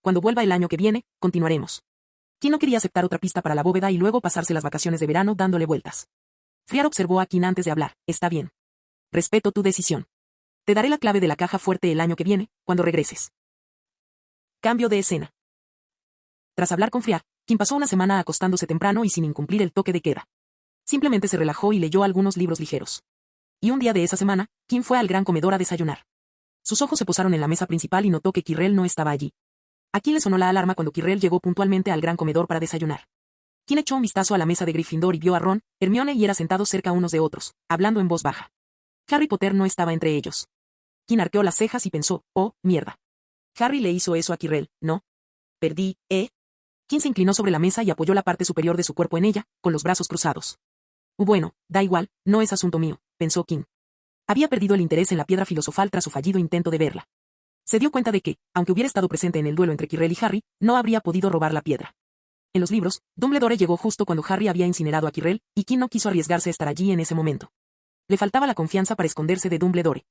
Cuando vuelva el año que viene, continuaremos. Kim no quería aceptar otra pista para la bóveda y luego pasarse las vacaciones de verano dándole vueltas. Friar observó a Kim antes de hablar, está bien. Respeto tu decisión. Te daré la clave de la caja fuerte el año que viene, cuando regreses. Cambio de escena. Tras hablar con Friar, Kim pasó una semana acostándose temprano y sin incumplir el toque de queda. Simplemente se relajó y leyó algunos libros ligeros. Y un día de esa semana, Kim fue al gran comedor a desayunar. Sus ojos se posaron en la mesa principal y notó que Quirrell no estaba allí. A Kim le sonó la alarma cuando Quirrell llegó puntualmente al gran comedor para desayunar. Kim echó un vistazo a la mesa de Gryffindor y vio a Ron, Hermione y era sentados cerca unos de otros, hablando en voz baja. Harry Potter no estaba entre ellos. Kim arqueó las cejas y pensó, oh, mierda. Harry le hizo eso a Quirrell, ¿no? Perdí, ¿eh? Kim se inclinó sobre la mesa y apoyó la parte superior de su cuerpo en ella, con los brazos cruzados. Bueno, da igual, no es asunto mío, pensó Kim. Había perdido el interés en la piedra filosofal tras su fallido intento de verla. Se dio cuenta de que, aunque hubiera estado presente en el duelo entre Quirrell y Harry, no habría podido robar la piedra. En los libros, Dumbledore llegó justo cuando Harry había incinerado a Quirrell, y Kim no quiso arriesgarse a estar allí en ese momento. Le faltaba la confianza para esconderse de Dumbledore.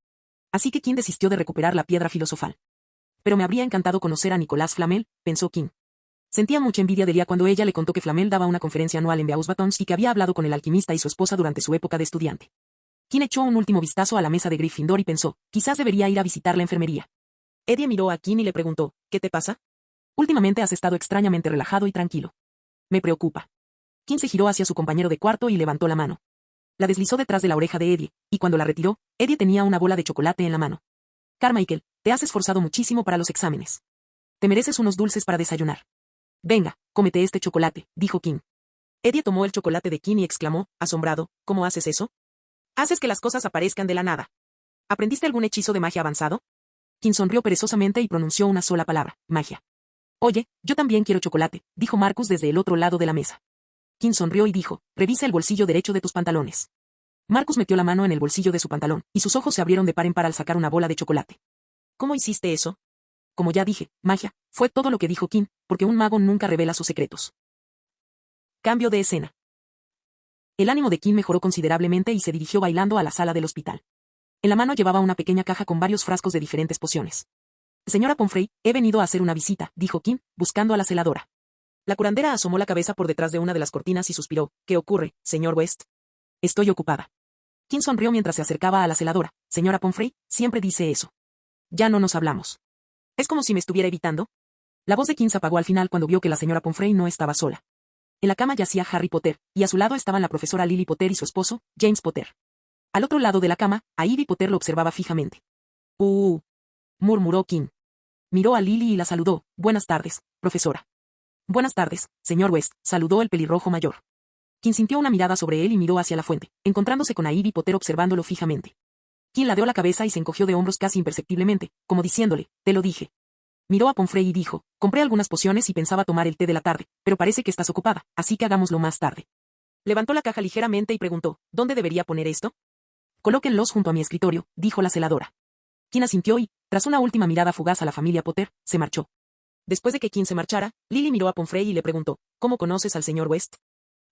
Así que Kim desistió de recuperar la piedra filosofal. Pero me habría encantado conocer a Nicolás Flamel, pensó Kim. Sentía mucha envidia de Lia cuando ella le contó que Flamel daba una conferencia anual en Beauxbatons y que había hablado con el alquimista y su esposa durante su época de estudiante. Kim echó un último vistazo a la mesa de Gryffindor y pensó, quizás debería ir a visitar la enfermería. Eddie miró a Kim y le preguntó, ¿qué te pasa? Últimamente has estado extrañamente relajado y tranquilo. Me preocupa. Kim se giró hacia su compañero de cuarto y levantó la mano. La deslizó detrás de la oreja de Eddie, y cuando la retiró, Eddie tenía una bola de chocolate en la mano. Carmichael, te has esforzado muchísimo para los exámenes. Te mereces unos dulces para desayunar. Venga, cómete este chocolate, dijo Kim. Eddie tomó el chocolate de Kim y exclamó, asombrado, ¿cómo haces eso? Haces que las cosas aparezcan de la nada. ¿Aprendiste algún hechizo de magia avanzado? Kim sonrió perezosamente y pronunció una sola palabra, magia. Oye, yo también quiero chocolate, dijo Marcus desde el otro lado de la mesa. Kim sonrió y dijo, revisa el bolsillo derecho de tus pantalones. Marcus metió la mano en el bolsillo de su pantalón, y sus ojos se abrieron de par en par al sacar una bola de chocolate. ¿Cómo hiciste eso? Como ya dije, magia, fue todo lo que dijo Kim, porque un mago nunca revela sus secretos. Cambio de escena. El ánimo de Kim mejoró considerablemente y se dirigió bailando a la sala del hospital. En la mano llevaba una pequeña caja con varios frascos de diferentes pociones. Señora Pomfrey, he venido a hacer una visita, dijo Kim, buscando a la celadora. La curandera asomó la cabeza por detrás de una de las cortinas y suspiró. ¿Qué ocurre, señor West? Estoy ocupada. Kim sonrió mientras se acercaba a la celadora. Señora Pomfrey, siempre dice eso. Ya no nos hablamos. ¿Es como si me estuviera evitando? La voz de Kim se apagó al final cuando vio que la señora Pomfrey no estaba sola. En la cama yacía Harry Potter, y a su lado estaban la profesora Lily Potter y su esposo, James Potter. Al otro lado de la cama, a Ivy Potter lo observaba fijamente. Murmuró Kim. Miró a Lily y la saludó. Buenas tardes, profesora. Buenas tardes, señor West, saludó el pelirrojo mayor. Kim sintió una mirada sobre él y miró hacia la fuente, encontrándose con a Ivy Potter observándolo fijamente. Kim ladeó la cabeza y se encogió de hombros casi imperceptiblemente, como diciéndole, te lo dije. Miró a Pomfrey y dijo, compré algunas pociones y pensaba tomar el té de la tarde, pero parece que estás ocupada, así que hagámoslo más tarde. Levantó la caja ligeramente y preguntó, ¿dónde debería poner esto? Colóquenlos junto a mi escritorio, dijo la celadora. Kim asintió y, tras una última mirada fugaz a la familia Potter, se marchó. Después de que Kim se marchara, Lily miró a Pomfrey y le preguntó, ¿cómo conoces al señor West?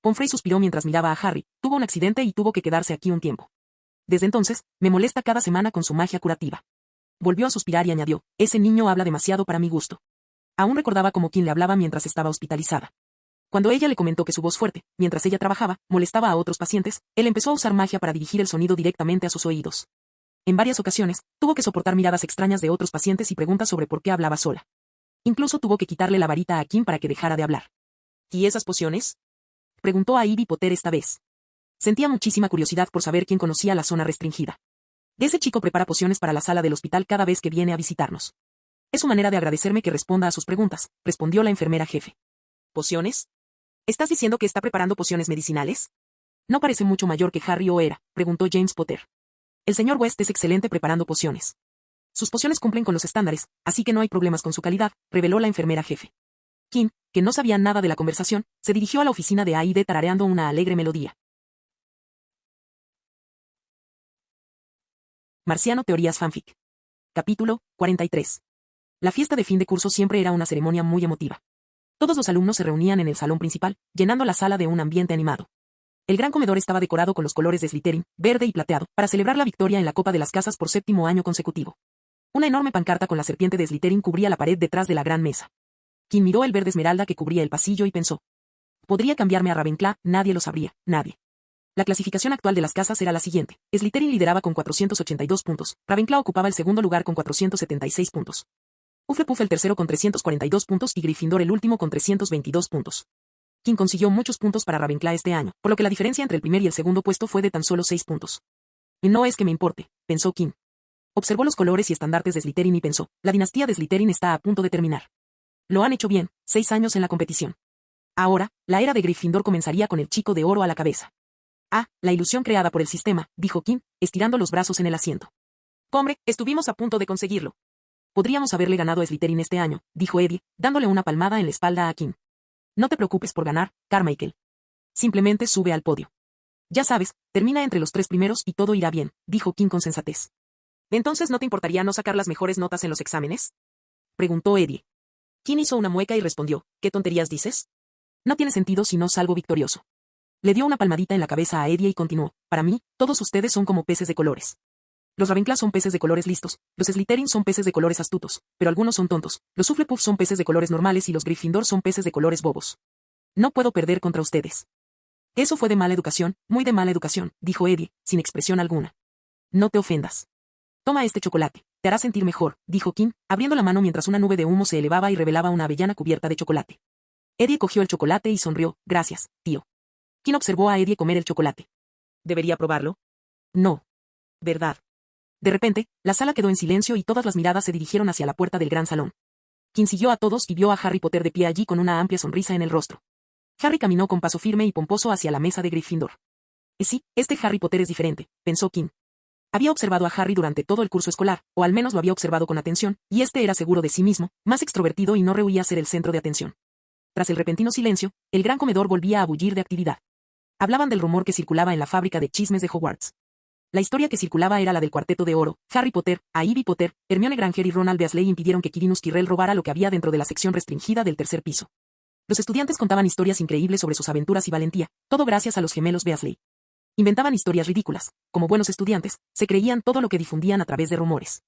Pomfrey suspiró mientras miraba a Harry, tuvo un accidente y tuvo que quedarse aquí un tiempo. Desde entonces, me molesta cada semana con su magia curativa. Volvió a suspirar y añadió, ese niño habla demasiado para mi gusto. Aún recordaba cómo Kim le hablaba mientras estaba hospitalizada. Cuando ella le comentó que su voz fuerte, mientras ella trabajaba, molestaba a otros pacientes, él empezó a usar magia para dirigir el sonido directamente a sus oídos. En varias ocasiones, tuvo que soportar miradas extrañas de otros pacientes y preguntas sobre por qué hablaba sola. Incluso tuvo que quitarle la varita a Kim para que dejara de hablar. ¿Y esas pociones? Preguntó a Ivy Potter esta vez. Sentía muchísima curiosidad por saber quién conocía la zona restringida. Ese chico prepara pociones para la sala del hospital cada vez que viene a visitarnos. Es su manera de agradecerme que responda a sus preguntas, respondió la enfermera jefe. ¿Pociones? ¿Estás diciendo que está preparando pociones medicinales? No parece mucho mayor que Harry o era, preguntó James Potter. El señor West es excelente preparando pociones. Sus pociones cumplen con los estándares, así que no hay problemas con su calidad, reveló la enfermera jefe. Kim, que no sabía nada de la conversación, se dirigió a la oficina de A&D tarareando una alegre melodía. Marciano Teorías Fanfic. Capítulo 43. La fiesta de fin de curso siempre era una ceremonia muy emotiva. Todos los alumnos se reunían en el salón principal, llenando la sala de un ambiente animado. El gran comedor estaba decorado con los colores de Slytherin, verde y plateado, para celebrar la victoria en la Copa de las Casas por 7º año consecutivo. Una enorme pancarta con la serpiente de Slytherin cubría la pared detrás de la gran mesa. Kim miró el verde esmeralda que cubría el pasillo y pensó. Podría cambiarme a Ravenclaw, nadie lo sabría, nadie. La clasificación actual de las casas era la siguiente. Slytherin lideraba con 482 puntos, Ravenclaw ocupaba el segundo lugar con 476 puntos. Hufflepuff el tercero con 342 puntos y Gryffindor el último con 322 puntos. Kim consiguió muchos puntos para Ravenclaw este año, por lo que la diferencia entre el primer y el segundo puesto fue de tan solo 6 puntos. Y no es que me importe, pensó Kim. Observó los colores y estandartes de Slytherin y pensó, la dinastía de Slytherin está a punto de terminar. Lo han hecho bien, 6 años en la competición. Ahora, la era de Gryffindor comenzaría con el chico de oro a la cabeza. Ah, la ilusión creada por el sistema, dijo Kim, estirando los brazos en el asiento. Hombre, estuvimos a punto de conseguirlo. Podríamos haberle ganado a Slytherin este año, dijo Eddie, dándole una palmada en la espalda a Kim. No te preocupes por ganar, Carmichael. Simplemente sube al podio. Ya sabes, termina entre los 3 primeros y todo irá bien, dijo Kim con sensatez. ¿Entonces no te importaría no sacar las mejores notas en los exámenes? Preguntó Eddie. Kim hizo una mueca y respondió, ¿qué tonterías dices? No tiene sentido si no salgo victorioso. Le dio una palmadita en la cabeza a Eddie y continuó, para mí, todos ustedes son como peces de colores. Los Ravenclaw son peces de colores listos, los Slytherin son peces de colores astutos, pero algunos son tontos, los Hufflepuff son peces de colores normales y los Gryffindor son peces de colores bobos. No puedo perder contra ustedes. Eso fue de mala educación, muy de mala educación, dijo Eddie, sin expresión alguna. No te ofendas. Toma este chocolate, te hará sentir mejor, dijo Kim, abriendo la mano mientras una nube de humo se elevaba y revelaba una avellana cubierta de chocolate. Eddie cogió el chocolate y sonrió, gracias, tío. Kim observó a Eddie comer el chocolate. ¿Debería probarlo? No. ¿Verdad? De repente, la sala quedó en silencio y todas las miradas se dirigieron hacia la puerta del gran salón. Kim siguió a todos y vio a Harry Potter de pie allí con una amplia sonrisa en el rostro. Harry caminó con paso firme y pomposo hacia la mesa de Gryffindor. Sí, este Harry Potter es diferente, pensó Kim. Había observado a Harry durante todo el curso escolar, o al menos lo había observado con atención, y este era seguro de sí mismo, más extrovertido y no rehuía ser el centro de atención. Tras el repentino silencio, el gran comedor volvía a bullir de actividad. Hablaban del rumor que circulaba en la fábrica de chismes de Hogwarts. La historia que circulaba era la del Cuarteto de Oro. Harry Potter, a Ivy Potter, Hermione Granger y Ronald Weasley impidieron que Quirinus Quirrell robara lo que había dentro de la sección restringida del tercer piso. Los estudiantes contaban historias increíbles sobre sus aventuras y valentía, todo gracias a los gemelos Weasley. Inventaban historias ridículas. Como buenos estudiantes, se creían todo lo que difundían a través de rumores.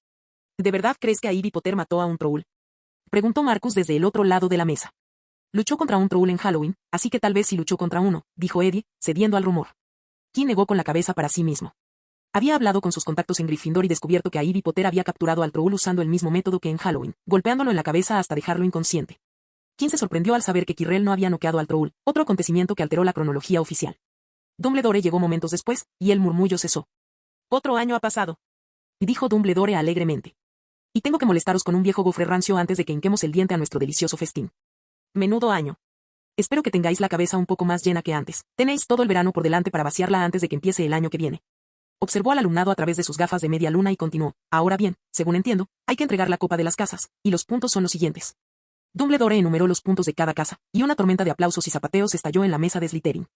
¿De verdad crees que a Ivy Potter mató a un troll? Preguntó Marcus desde el otro lado de la mesa. Luchó contra un troll en Halloween, así que tal vez sí luchó contra uno, dijo Eddie, cediendo al rumor. Quinn negó con la cabeza para sí mismo. Había hablado con sus contactos en Gryffindor y descubierto que a Ivy Potter había capturado al troll usando el mismo método que en Halloween, golpeándolo en la cabeza hasta dejarlo inconsciente. Quinn se sorprendió al saber que Quirrell no había noqueado al troll, otro acontecimiento que alteró la cronología oficial. Dumbledore llegó momentos después, y el murmullo cesó. Otro año ha pasado, dijo Dumbledore alegremente. Y tengo que molestaros con un viejo gofre rancio antes de que hinquemos el diente a nuestro delicioso festín. Menudo año. Espero que tengáis la cabeza un poco más llena que antes. Tenéis todo el verano por delante para vaciarla antes de que empiece el año que viene. Observó al alumnado a través de sus gafas de media luna y continuó. Ahora bien, según entiendo, hay que entregar la copa de las casas, y los puntos son los siguientes. Dumbledore enumeró los puntos de cada casa, y una tormenta de aplausos y zapateos estalló en la mesa de Slytherin.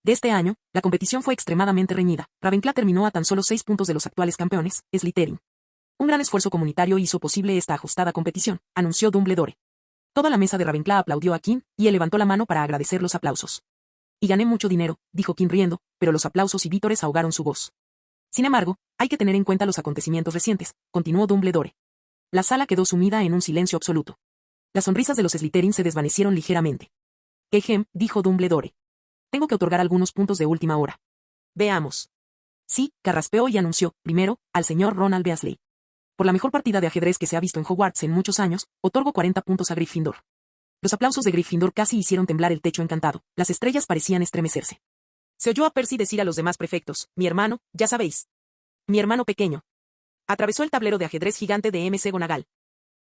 De este año, la competición fue extremadamente reñida. Ravenclaw terminó a tan solo 6 puntos de los actuales campeones, Slytherin. Un gran esfuerzo comunitario hizo posible esta ajustada competición, anunció Dumbledore. Toda la mesa de Ravenclaw aplaudió a Quinn, y él levantó la mano para agradecer los aplausos. Y gané mucho dinero, dijo Quinn riendo, pero los aplausos y vítores ahogaron su voz. Sin embargo, hay que tener en cuenta los acontecimientos recientes, continuó Dumbledore. La sala quedó sumida en un silencio absoluto. Las sonrisas de los Slytherin se desvanecieron ligeramente. Dijo Dumbledore. Tengo que otorgar algunos puntos de última hora. Veamos. Sí, carraspeó y anunció, primero, al señor Ronald Weasley. Por la mejor partida de ajedrez que se ha visto en Hogwarts en muchos años, otorgo 40 puntos a Gryffindor. Los aplausos de Gryffindor casi hicieron temblar el techo encantado, las estrellas parecían estremecerse. Se oyó a Percy decir a los demás prefectos, mi hermano, ya sabéis. Mi hermano pequeño. Atravesó el tablero de ajedrez gigante de McGonagall.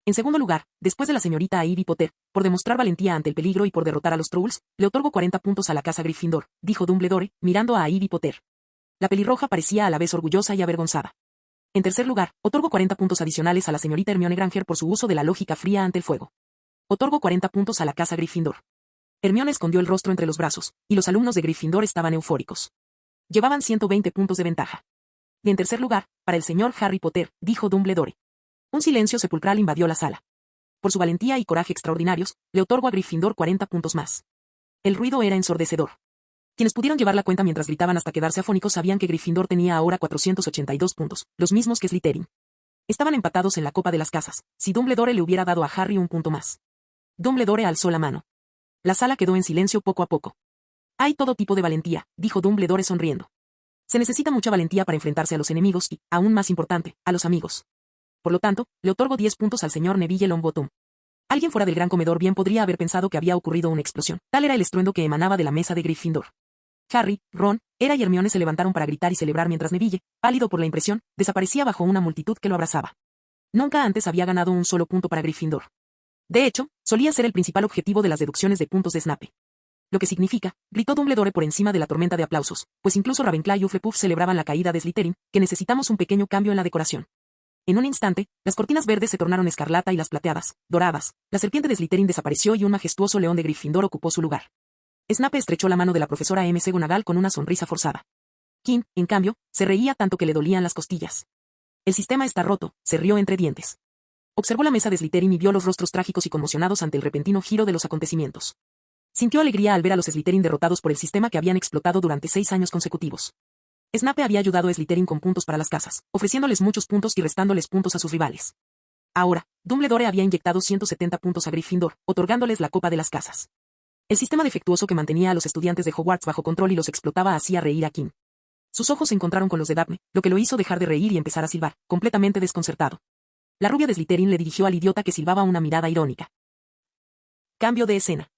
En segundo lugar, después de la señorita Ivy Potter, por demostrar valentía ante el peligro y por derrotar a los Trolls, le otorgo 40 puntos a la casa Gryffindor, dijo Dumbledore, mirando a Ivy Potter. La pelirroja parecía a la vez orgullosa y avergonzada. En tercer lugar, otorgo 40 puntos adicionales a la señorita Hermione Granger por su uso de la lógica fría ante el fuego. Otorgo 40 puntos a la casa Gryffindor. Hermione escondió el rostro entre los brazos, y los alumnos de Gryffindor estaban eufóricos. Llevaban 120 puntos de ventaja. Y en tercer lugar, para el señor Harry Potter, dijo Dumbledore. Un silencio sepulcral invadió la sala. Por su valentía y coraje extraordinarios, le otorgo a Gryffindor 40 puntos más. El ruido era ensordecedor. Quienes pudieron llevar la cuenta mientras gritaban hasta quedarse afónicos sabían que Gryffindor tenía ahora 482 puntos, los mismos que Slytherin. Estaban empatados en la copa de las casas, si Dumbledore le hubiera dado a Harry un punto más. Dumbledore alzó la mano. La sala quedó en silencio poco a poco. Hay todo tipo de valentía, dijo Dumbledore sonriendo. Se necesita mucha valentía para enfrentarse a los enemigos y, aún más importante, a los amigos. Por lo tanto, le otorgo 10 puntos al señor Neville Longbottom. Alguien fuera del gran comedor bien podría haber pensado que había ocurrido una explosión. Tal era el estruendo que emanaba de la mesa de Gryffindor. Harry, Ron, Era y Hermione se levantaron para gritar y celebrar mientras Neville, pálido por la impresión, desaparecía bajo una multitud que lo abrazaba. Nunca antes había ganado un solo punto para Gryffindor. De hecho, solía ser el principal objetivo de las deducciones de puntos de Snape. Lo que significa, gritó Dumbledore por encima de la tormenta de aplausos, pues incluso Ravenclaw y Hufflepuff celebraban la caída de Slytherin, que necesitamos un pequeño cambio en la decoración. En un instante, las cortinas verdes se tornaron escarlata y las plateadas, doradas, la serpiente de Slytherin desapareció y un majestuoso león de Gryffindor ocupó su lugar. Snape estrechó la mano de la profesora McGonagall con una sonrisa forzada. Quinn, en cambio, se reía tanto que le dolían las costillas. El sistema está roto, se rió entre dientes. Observó la mesa de Slytherin y vio los rostros trágicos y conmocionados ante el repentino giro de los acontecimientos. Sintió alegría al ver a los Slytherin derrotados por el sistema que habían explotado durante 6 años consecutivos. Snape había ayudado a Slytherin con puntos para las casas, ofreciéndoles muchos puntos y restándoles puntos a sus rivales. Ahora, Dumbledore había inyectado 170 puntos a Gryffindor, otorgándoles la copa de las casas. El sistema defectuoso que mantenía a los estudiantes de Hogwarts bajo control y los explotaba hacía reír a Quinn. Sus ojos se encontraron con los de Daphne, lo que lo hizo dejar de reír y empezar a silbar, completamente desconcertado. La rubia de Slytherin le dirigió al idiota que silbaba una mirada irónica. Cambio de escena.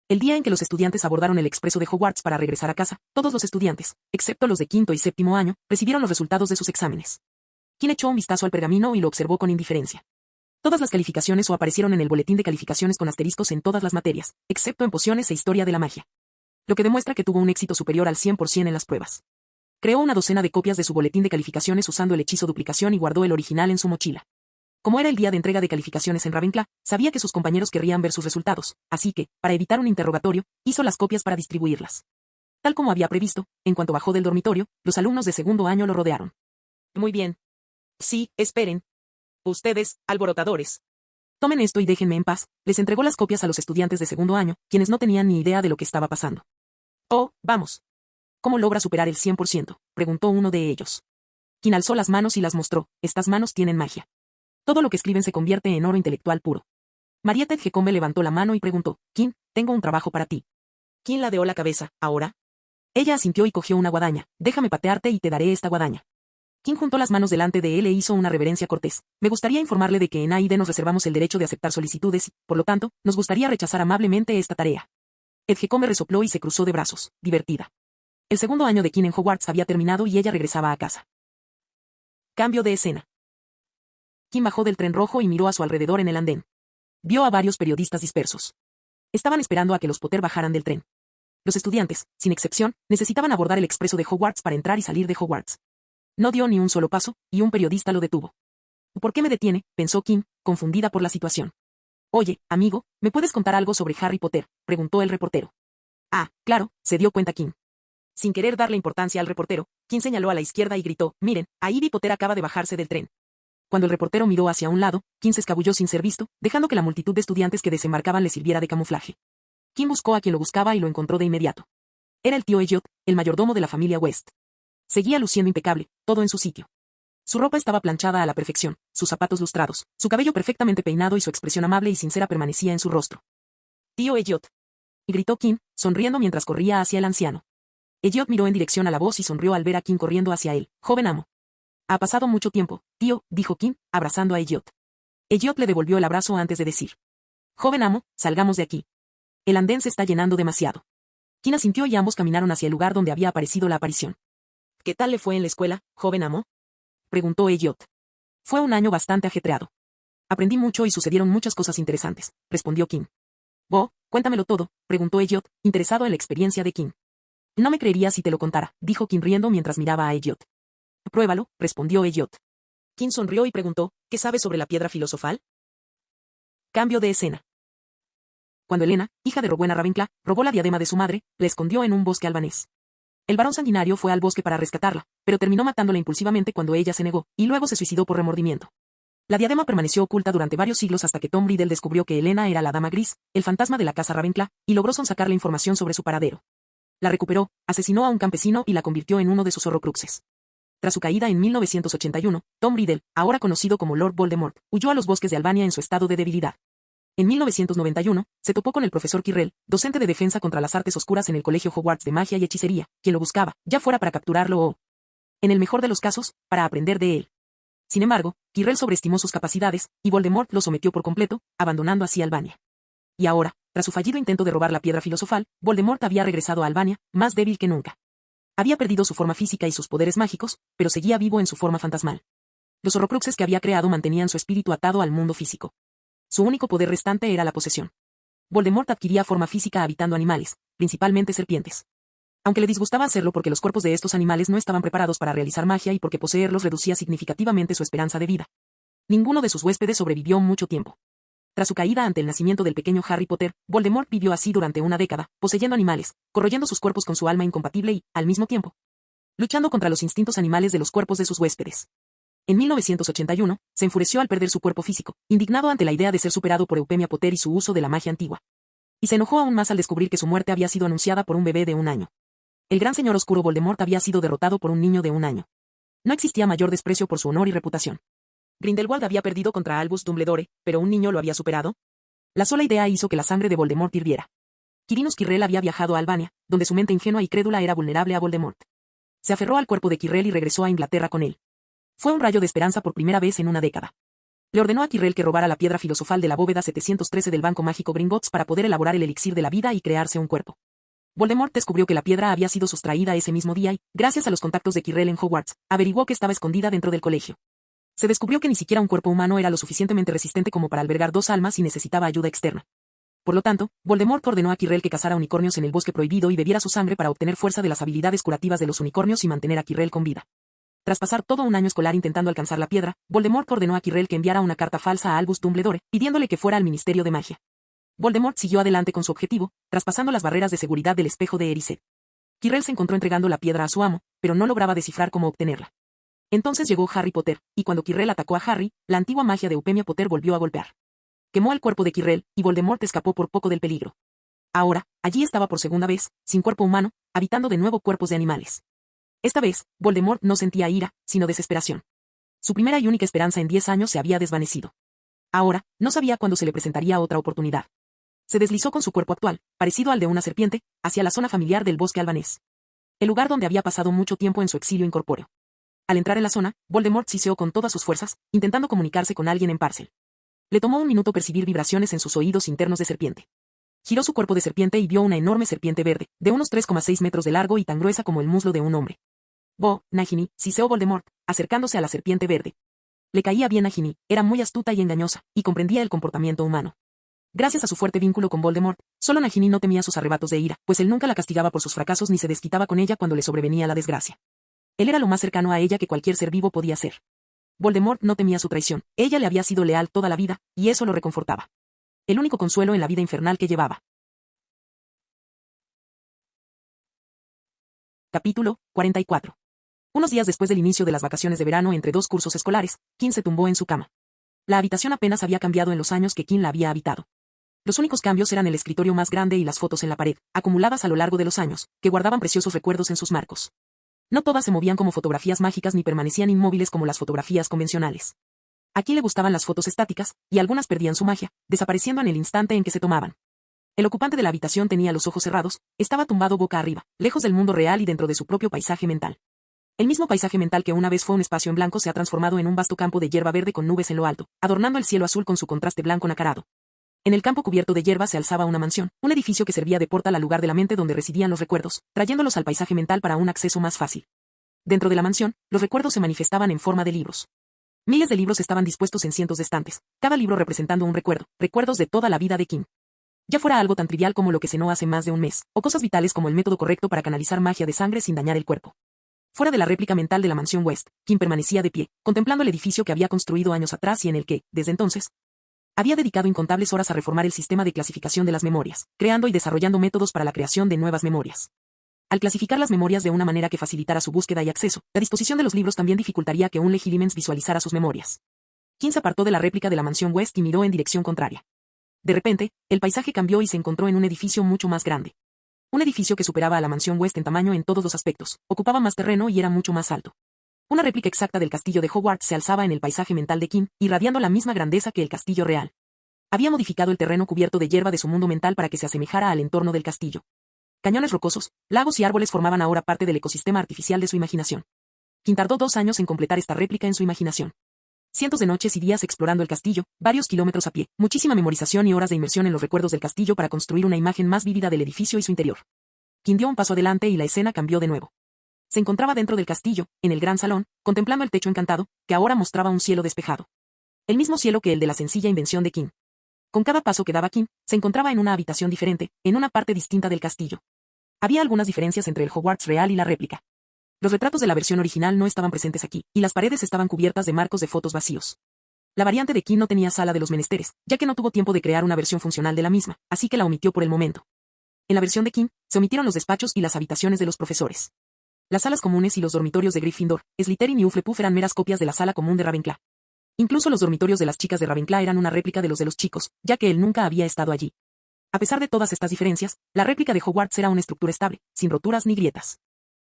El día en que los estudiantes abordaron el expreso de Hogwarts para regresar a casa, todos los estudiantes, excepto los de quinto y séptimo año, recibieron los resultados de sus exámenes. Quinn echó un vistazo al pergamino y lo observó con indiferencia. Todas las calificaciones aparecieron en el boletín de calificaciones con asteriscos en todas las materias, excepto en pociones e historia de la magia. Lo que demuestra que tuvo un éxito superior al 100% en las pruebas. Creó una docena de copias de su boletín de calificaciones usando el hechizo duplicación y guardó el original en su mochila. Como era el día de entrega de calificaciones en Ravenclaw, sabía que sus compañeros querrían ver sus resultados, así que, para evitar un interrogatorio, hizo las copias para distribuirlas. Tal como había previsto, en cuanto bajó del dormitorio, los alumnos de segundo año lo rodearon. Muy bien. Sí, esperen. Ustedes, alborotadores. Tomen esto y déjenme en paz. Les entregó las copias a los estudiantes de segundo año, quienes no tenían ni idea de lo que estaba pasando. Oh, vamos. ¿Cómo logra superar el 100%? Preguntó uno de ellos. Quien alzó las manos y las mostró. Estas manos tienen magia. Todo lo que escriben se convierte en oro intelectual puro. Marietta Edgecombe levantó la mano y preguntó, Kim, tengo un trabajo para ti. Kim ladeó la cabeza, ¿ahora? Ella asintió y cogió una guadaña. Déjame patearte y te daré esta guadaña. Kim juntó las manos delante de él e hizo una reverencia cortés. Me gustaría informarle de que en AID nos reservamos el derecho de aceptar solicitudes y, por lo tanto, nos gustaría rechazar amablemente esta tarea. Edgecombe resopló y se cruzó de brazos, divertida. El segundo año de Kim en Hogwarts había terminado y ella regresaba a casa. Cambio de escena. Kim bajó del tren rojo y miró a su alrededor en el andén. Vio a varios periodistas dispersos. Estaban esperando a que los Potter bajaran del tren. Los estudiantes, sin excepción, necesitaban abordar el expreso de Hogwarts para entrar y salir de Hogwarts. No dio ni un solo paso, y un periodista lo detuvo. ¿Por qué me detiene?, pensó Kim, confundida por la situación. Oye, amigo, ¿me puedes contar algo sobre Harry Potter?, preguntó el reportero. Ah, claro, se dio cuenta Kim. Sin querer darle importancia al reportero, Kim señaló a la izquierda y gritó, miren, Ivy Potter acaba de bajarse del tren. Cuando el reportero miró hacia un lado, Kim se escabulló sin ser visto, dejando que la multitud de estudiantes que desembarcaban le sirviera de camuflaje. Kim buscó a quien lo buscaba y lo encontró de inmediato. Era el tío Elliot, el mayordomo de la familia West. Seguía luciendo impecable, todo en su sitio. Su ropa estaba planchada a la perfección, sus zapatos lustrados, su cabello perfectamente peinado y su expresión amable y sincera permanecía en su rostro. «Tío Elliot», gritó Kim, sonriendo mientras corría hacia el anciano. Elliot miró en dirección a la voz y sonrió al ver a Kim corriendo hacia él. «Joven amo». «Ha pasado mucho tiempo, tío», dijo Kim, abrazando a Elliot. Elliot le devolvió el abrazo antes de decir. «Joven amo, salgamos de aquí. El andén se está llenando demasiado». Kim asintió y ambos caminaron hacia el lugar donde había aparecido la aparición. «¿Qué tal le fue en la escuela, joven amo?», preguntó Elliot. «Fue un año bastante ajetreado. Aprendí mucho y sucedieron muchas cosas interesantes», respondió Kim. «Oh, cuéntamelo todo», preguntó Elliot, interesado en la experiencia de Kim. «No me creería si te lo contara», dijo Kim riendo mientras miraba a Elliot. «Pruébalo», respondió Elliot. Kim sonrió y preguntó, ¿qué sabes sobre la piedra filosofal? Cambio de escena. Cuando Helena, hija de Rowena Ravenclaw, robó la diadema de su madre, la escondió en un bosque albanés. El varón sanguinario fue al bosque para rescatarla, pero terminó matándola impulsivamente cuando ella se negó, y luego se suicidó por remordimiento. La diadema permaneció oculta durante varios siglos hasta que Tom Riddle descubrió que Helena era la Dama Gris, el fantasma de la casa Ravenclaw, y logró sonsacar la información sobre su paradero. La recuperó, asesinó a un campesino y la convirtió en uno de sus horrocruxes. Tras su caída en 1981, Tom Riddle, ahora conocido como Lord Voldemort, huyó a los bosques de Albania en su estado de debilidad. En 1991, se topó con el profesor Quirrell, docente de defensa contra las artes oscuras en el Colegio Hogwarts de Magia y Hechicería, quien lo buscaba, ya fuera para capturarlo o, en el mejor de los casos, para aprender de él. Sin embargo, Quirrell sobreestimó sus capacidades, y Voldemort lo sometió por completo, abandonando así Albania. Y ahora, tras su fallido intento de robar la piedra filosofal, Voldemort había regresado a Albania, más débil que nunca. Había perdido su forma física y sus poderes mágicos, pero seguía vivo en su forma fantasmal. Los horrocruxes que había creado mantenían su espíritu atado al mundo físico. Su único poder restante era la posesión. Voldemort adquiría forma física habitando animales, principalmente serpientes. Aunque le disgustaba hacerlo porque los cuerpos de estos animales no estaban preparados para realizar magia y porque poseerlos reducía significativamente su esperanza de vida. Ninguno de sus huéspedes sobrevivió mucho tiempo. Tras su caída ante el nacimiento del pequeño Harry Potter, Voldemort vivió así durante una década, poseyendo animales, corroyendo sus cuerpos con su alma incompatible y, al mismo tiempo, luchando contra los instintos animales de los cuerpos de sus huéspedes. En 1981, se enfureció al perder su cuerpo físico, indignado ante la idea de ser superado por Eupemia Potter y su uso de la magia antigua. Y se enojó aún más al descubrir que su muerte había sido anunciada por un bebé de 1 año. El gran señor oscuro Voldemort había sido derrotado por un niño de 1 año. No existía mayor desprecio por su honor y reputación. Grindelwald había perdido contra Albus Dumbledore, pero un niño lo había superado. La sola idea hizo que la sangre de Voldemort hirviera. Quirinus Quirrell había viajado a Albania, donde su mente ingenua y crédula era vulnerable a Voldemort. Se aferró al cuerpo de Quirrell y regresó a Inglaterra con él. Fue un rayo de esperanza por primera vez en una década. Le ordenó a Quirrell que robara la piedra filosofal de la bóveda 713 del Banco Mágico Gringotts para poder elaborar el elixir de la vida y crearse un cuerpo. Voldemort descubrió que la piedra había sido sustraída ese mismo día y, gracias a los contactos de Quirrell en Hogwarts, averiguó que estaba escondida dentro del colegio. Se descubrió que ni siquiera un cuerpo humano era lo suficientemente resistente como para albergar 2 almas y necesitaba ayuda externa. Por lo tanto, Voldemort ordenó a Quirrell que cazara unicornios en el bosque prohibido y bebiera su sangre para obtener fuerza de las habilidades curativas de los unicornios y mantener a Quirrell con vida. Tras pasar todo un año escolar intentando alcanzar la piedra, Voldemort ordenó a Quirrell que enviara una carta falsa a Albus Dumbledore, pidiéndole que fuera al Ministerio de Magia. Voldemort siguió adelante con su objetivo, traspasando las barreras de seguridad del espejo de Erised. Quirrell se encontró entregando la piedra a su amo, pero no lograba descifrar cómo obtenerla. Entonces llegó Harry Potter, y cuando Quirrell atacó a Harry, la antigua magia de Eupemia Potter volvió a golpear. Quemó el cuerpo de Quirrell, y Voldemort escapó por poco del peligro. Ahora, allí estaba por segunda vez, sin cuerpo humano, habitando de nuevo cuerpos de animales. Esta vez, Voldemort no sentía ira, sino desesperación. Su primera y única esperanza en 10 años se había desvanecido. Ahora, no sabía cuándo se le presentaría otra oportunidad. Se deslizó con su cuerpo actual, parecido al de una serpiente, hacia la zona familiar del bosque albanés. El lugar donde había pasado mucho tiempo en su exilio incorpóreo. Al entrar en la zona, Voldemort siseó con todas sus fuerzas, intentando comunicarse con alguien en Parcel. Le tomó un minuto percibir vibraciones en sus oídos internos de serpiente. Giró su cuerpo de serpiente y vio una enorme serpiente verde, de unos 3,6 metros de largo y tan gruesa como el muslo de un hombre. Bo, Nagini, siseó Voldemort, acercándose a la serpiente verde. Le caía bien Nagini, era muy astuta y engañosa, y comprendía el comportamiento humano. Gracias a su fuerte vínculo con Voldemort, solo Nagini no temía sus arrebatos de ira, pues él nunca la castigaba por sus fracasos ni se desquitaba con ella cuando le sobrevenía la desgracia. Él era lo más cercano a ella que cualquier ser vivo podía ser. Voldemort no temía su traición, ella le había sido leal toda la vida, y eso lo reconfortaba. El único consuelo en la vida infernal que llevaba. Capítulo 44. Unos días después del inicio de las vacaciones de verano entre 2 cursos escolares, Kim se tumbó en su cama. La habitación apenas había cambiado en los años que Kim la había habitado. Los únicos cambios eran el escritorio más grande y las fotos en la pared, acumuladas a lo largo de los años, que guardaban preciosos recuerdos en sus marcos. No todas se movían como fotografías mágicas ni permanecían inmóviles como las fotografías convencionales. A Kim le gustaban las fotos estáticas, y algunas perdían su magia, desapareciendo en el instante en que se tomaban. El ocupante de la habitación tenía los ojos cerrados, estaba tumbado boca arriba, lejos del mundo real y dentro de su propio paisaje mental. El mismo paisaje mental que una vez fue un espacio en blanco se ha transformado en un vasto campo de hierba verde con nubes en lo alto, adornando el cielo azul con su contraste blanco nacarado. En el campo cubierto de hierba se alzaba una mansión, un edificio que servía de portal al lugar de la mente donde residían los recuerdos, trayéndolos al paisaje mental para un acceso más fácil. Dentro de la mansión, los recuerdos se manifestaban en forma de libros. Miles de libros estaban dispuestos en cientos de estantes, cada libro representando un recuerdo, recuerdos de toda la vida de Kim. Ya fuera algo tan trivial como lo que cenó hace más de un mes, o cosas vitales como el método correcto para canalizar magia de sangre sin dañar el cuerpo. Fuera de la réplica mental de la mansión West, Kim permanecía de pie, contemplando el edificio que había construido años atrás y en el que, desde entonces, había dedicado incontables horas a reformar el sistema de clasificación de las memorias, creando y desarrollando métodos para la creación de nuevas memorias. Al clasificar las memorias de una manera que facilitara su búsqueda y acceso, la disposición de los libros también dificultaría que un legilimens visualizara sus memorias. Kim se apartó de la réplica de la mansión West y miró en dirección contraria. De repente, el paisaje cambió y se encontró en un edificio mucho más grande. Un edificio que superaba a la mansión West en tamaño en todos los aspectos, ocupaba más terreno y era mucho más alto. Una réplica exacta del castillo de Hogwarts se alzaba en el paisaje mental de Kim, irradiando la misma grandeza que el castillo real. Había modificado el terreno cubierto de hierba de su mundo mental para que se asemejara al entorno del castillo. Cañones rocosos, lagos y árboles formaban ahora parte del ecosistema artificial de su imaginación. Kim tardó 2 años en completar esta réplica en su imaginación. Cientos de noches y días explorando el castillo, varios kilómetros a pie, muchísima memorización y horas de inmersión en los recuerdos del castillo para construir una imagen más vívida del edificio y su interior. Kim dio un paso adelante y la escena cambió de nuevo. Se encontraba dentro del castillo, en el gran salón, contemplando el techo encantado, que ahora mostraba un cielo despejado. El mismo cielo que el de la sencilla invención de Kim. Con cada paso que daba Kim, se encontraba en una habitación diferente, en una parte distinta del castillo. Había algunas diferencias entre el Hogwarts real y la réplica. Los retratos de la versión original no estaban presentes aquí, y las paredes estaban cubiertas de marcos de fotos vacíos. La variante de Kim no tenía sala de los menesteres, ya que no tuvo tiempo de crear una versión funcional de la misma, así que la omitió por el momento. En la versión de Kim, se omitieron los despachos y las habitaciones de los profesores. Las salas comunes y los dormitorios de Gryffindor, Slytherin y Hufflepuff eran meras copias de la sala común de Ravenclaw. Incluso los dormitorios de las chicas de Ravenclaw eran una réplica de los chicos, ya que él nunca había estado allí. A pesar de todas estas diferencias, la réplica de Hogwarts era una estructura estable, sin roturas ni grietas.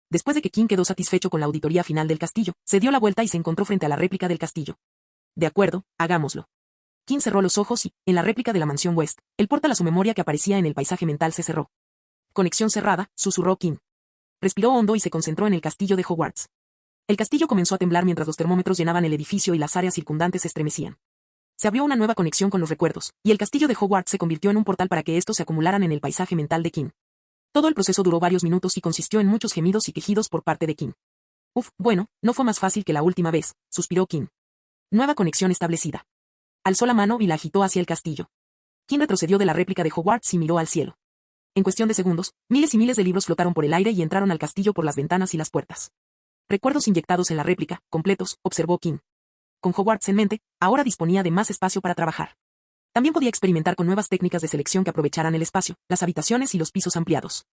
Después de que Kim quedó satisfecho con la auditoría final del castillo, se dio la vuelta y se encontró frente a la réplica del castillo. De acuerdo, hagámoslo. Kim cerró los ojos y, en la réplica de la mansión West, el portal a su memoria que aparecía en el paisaje mental se cerró. Conexión cerrada, susurró Kim. Respiró hondo y se concentró en el castillo de Hogwarts. El castillo comenzó a temblar mientras los termómetros llenaban el edificio y las áreas circundantes se estremecían. Se abrió una nueva conexión con los recuerdos, y el castillo de Hogwarts se convirtió en un portal para que estos se acumularan en el paisaje mental de Kim. Todo el proceso duró varios minutos y consistió en muchos gemidos y quejidos por parte de Kim. Bueno, no fue más fácil que la última vez, suspiró Kim. Nueva conexión establecida. Alzó la mano y la agitó hacia el castillo. Kim retrocedió de la réplica de Hogwarts y miró al cielo. En cuestión de segundos, miles y miles de libros flotaron por el aire y entraron al castillo por las ventanas y las puertas. Recuerdos inyectados en la réplica, completos, observó Kim. Con Hogwarts en mente, ahora disponía de más espacio para trabajar. También podía experimentar con nuevas técnicas de selección que aprovecharan el espacio, las habitaciones y los pisos ampliados.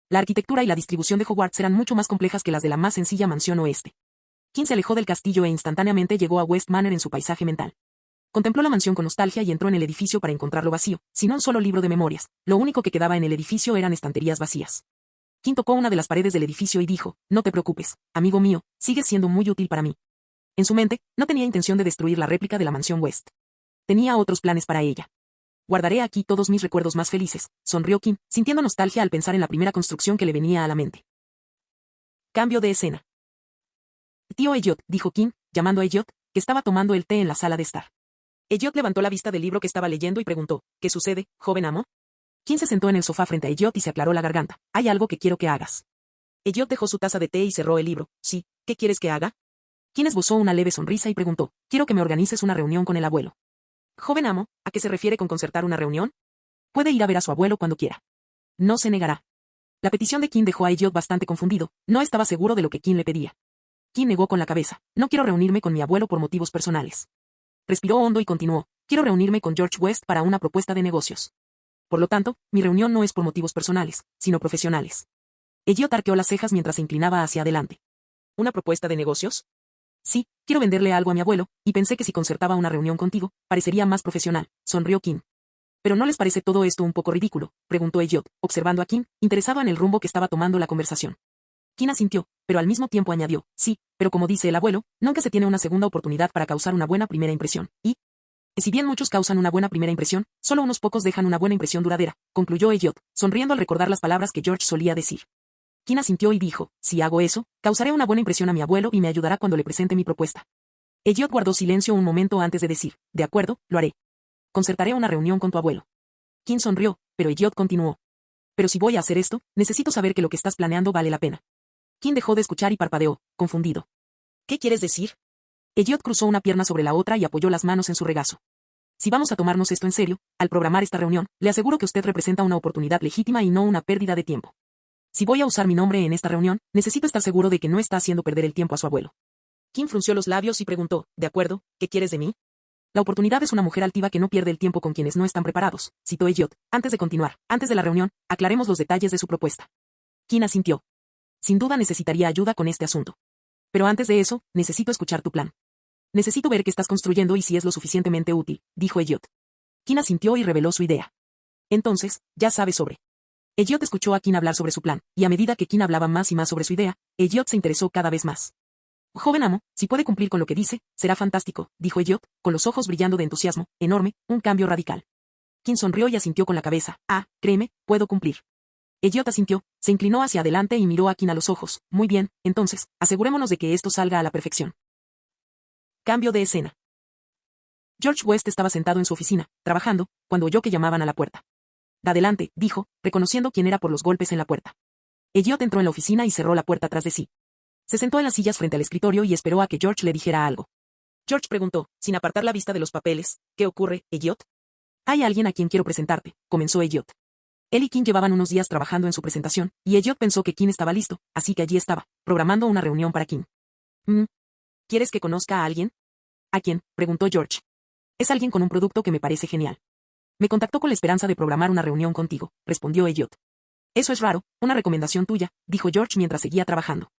La arquitectura y la distribución de Hogwarts eran mucho más complejas que las de la más sencilla mansión oeste. Kim se alejó del castillo e instantáneamente llegó a West Manor en su paisaje mental. Contempló la mansión con nostalgia y entró en el edificio para encontrarlo vacío, sin un solo libro de memorias. Lo único que quedaba en el edificio eran estanterías vacías. Kim tocó una de las paredes del edificio y dijo, no te preocupes, amigo mío, sigues siendo muy útil para mí. En su mente, no tenía intención de destruir la réplica de la mansión West. Tenía otros planes para ella. Guardaré aquí todos mis recuerdos más felices, sonrió Kim, sintiendo nostalgia al pensar en la primera construcción que le venía a la mente. Cambio de escena. Tío Elliot, dijo Kim, llamando a Elliot, que estaba tomando el té en la sala de estar. Elliot levantó la vista del libro que estaba leyendo y preguntó, ¿qué sucede, joven amo? Kim se sentó en el sofá frente a Elliot y se aclaró la garganta. Hay algo que quiero que hagas. Elliot dejó su taza de té y cerró el libro. Sí, ¿qué quieres que haga? Kim esbozó una leve sonrisa y preguntó, quiero que me organices una reunión con el abuelo. Joven amo, ¿a qué se refiere con concertar una reunión? Puede ir a ver a su abuelo cuando quiera. No se negará. La petición de Kim dejó a Elliot bastante confundido, no estaba seguro de lo que Kim le pedía. Kim negó con la cabeza, no quiero reunirme con mi abuelo por motivos personales. Respiró hondo y continuó, quiero reunirme con George West para una propuesta de negocios. Por lo tanto, mi reunión no es por motivos personales, sino profesionales. Elliot arqueó las cejas mientras se inclinaba hacia adelante. ¿Una propuesta de negocios? Sí, quiero venderle algo a mi abuelo, y pensé que si concertaba una reunión contigo, parecería más profesional, sonrió Kim. ¿Pero no les parece todo esto un poco ridículo?, preguntó Elliot, observando a Kim, interesado en el rumbo que estaba tomando la conversación. Kim asintió, pero al mismo tiempo añadió, sí, pero como dice el abuelo, nunca se tiene una segunda oportunidad para causar una buena primera impresión, y si bien muchos causan una buena primera impresión, solo unos pocos dejan una buena impresión duradera, concluyó Elliot, sonriendo al recordar las palabras que George solía decir. Kim asintió y dijo, si hago eso, causaré una buena impresión a mi abuelo y me ayudará cuando le presente mi propuesta. Elliot guardó silencio un momento antes de decir, de acuerdo, lo haré. Concertaré una reunión con tu abuelo. Kim sonrió, pero Elliot continuó. Pero si voy a hacer esto, necesito saber que lo que estás planeando vale la pena. Kim dejó de escuchar y parpadeó, confundido. ¿Qué quieres decir? Elliot cruzó una pierna sobre la otra y apoyó las manos en su regazo. Si vamos a tomarnos esto en serio, al programar esta reunión, le aseguro que usted representa una oportunidad legítima y no una pérdida de tiempo. Si voy a usar mi nombre en esta reunión, necesito estar seguro de que no está haciendo perder el tiempo a su abuelo. Kim frunció los labios y preguntó, ¿de acuerdo? ¿Qué quieres de mí? La oportunidad es una mujer altiva que no pierde el tiempo con quienes no están preparados, citó Elliot. Antes de continuar, antes de la reunión, aclaremos los detalles de su propuesta. Kim asintió. Sin duda necesitaría ayuda con este asunto. Pero antes de eso, necesito escuchar tu plan. Necesito ver qué estás construyendo y si es lo suficientemente útil, dijo Elliot. Kim asintió y reveló su idea. Entonces, ya sabes sobre. Elliot escuchó a Kim hablar sobre su plan, y a medida que Kim hablaba más y más sobre su idea, Elliot se interesó cada vez más. Joven amo, si puede cumplir con lo que dice, será fantástico, dijo Elliot, con los ojos brillando de entusiasmo, enorme, un cambio radical. Kim sonrió y asintió con la cabeza, créeme, puedo cumplir. Elliot asintió, se inclinó hacia adelante y miró a Kim a los ojos, muy bien, entonces, asegurémonos de que esto salga a la perfección. Cambio de escena. George West estaba sentado en su oficina, trabajando, cuando oyó que llamaban a la puerta. Adelante, dijo, reconociendo quién era por los golpes en la puerta. Elliot entró en la oficina y cerró la puerta tras de sí. Se sentó en las sillas frente al escritorio y esperó a que George le dijera algo. George preguntó, sin apartar la vista de los papeles, ¿qué ocurre, Elliot? Hay alguien a quien quiero presentarte, comenzó Elliot. Él y Kim llevaban unos días trabajando en su presentación, y Elliot pensó que Kim estaba listo, así que allí estaba, programando una reunión para Kim. ¿Quieres que conozca a alguien? ¿A quién?, preguntó George. Es alguien con un producto que me parece genial. Me contactó con la esperanza de programar una reunión contigo, respondió Elliot. Eso es raro, una recomendación tuya, dijo George mientras seguía trabajando.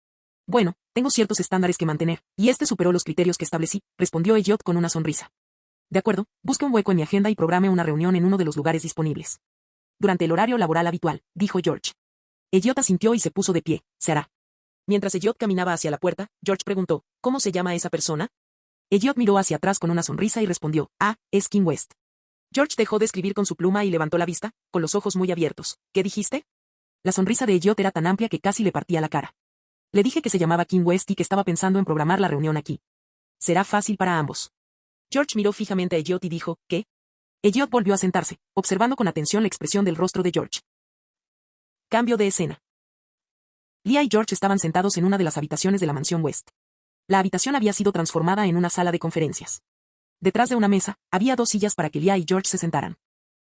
Bueno, tengo ciertos estándares que mantener, y este superó los criterios que establecí, respondió Elliot con una sonrisa. De acuerdo, busque un hueco en mi agenda y programe una reunión en uno de los lugares disponibles. Durante el horario laboral habitual, dijo George. Elliot asintió y se puso de pie, se hará. Mientras Elliot caminaba hacia la puerta, George preguntó, ¿cómo se llama esa persona? Elliot miró hacia atrás con una sonrisa y respondió, es Kim West. George dejó de escribir con su pluma y levantó la vista, con los ojos muy abiertos. ¿Qué dijiste? La sonrisa de Elliot era tan amplia que casi le partía la cara. Le dije que se llamaba Kim West y que estaba pensando en programar la reunión aquí. Será fácil para ambos. George miró fijamente a Elliot y dijo, ¿qué? Elliot volvió a sentarse, observando con atención la expresión del rostro de George. Cambio de escena. Leah y George estaban sentados en una de las habitaciones de la mansión West. La habitación había sido transformada en una sala de conferencias. Detrás de una mesa, había 2 sillas para que Leah y George se sentaran.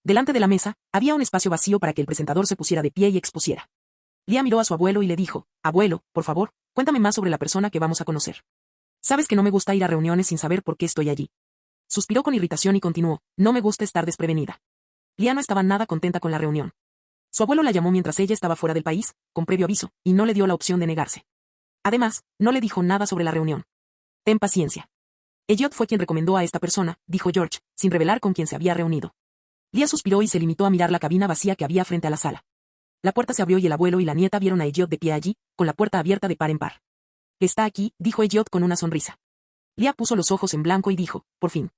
Delante de la mesa, había un espacio vacío para que el presentador se pusiera de pie y expusiera. Leah miró a su abuelo y le dijo, abuelo, por favor, cuéntame más sobre la persona que vamos a conocer. Sabes que no me gusta ir a reuniones sin saber por qué estoy allí. Suspiró con irritación y continuó, no me gusta estar desprevenida. Leah no estaba nada contenta con la reunión. Su abuelo la llamó mientras ella estaba fuera del país, con previo aviso, y no le dio la opción de negarse. Además, no le dijo nada sobre la reunión. Ten paciencia. Elliot fue quien recomendó a esta persona, dijo George, sin revelar con quién se había reunido. Leah suspiró y se limitó a mirar la cabina vacía que había frente a la sala. La puerta se abrió y el abuelo y la nieta vieron a Elliot de pie allí, con la puerta abierta de par en par. Está aquí, dijo Elliot con una sonrisa. Leah puso los ojos en blanco y dijo, por fin.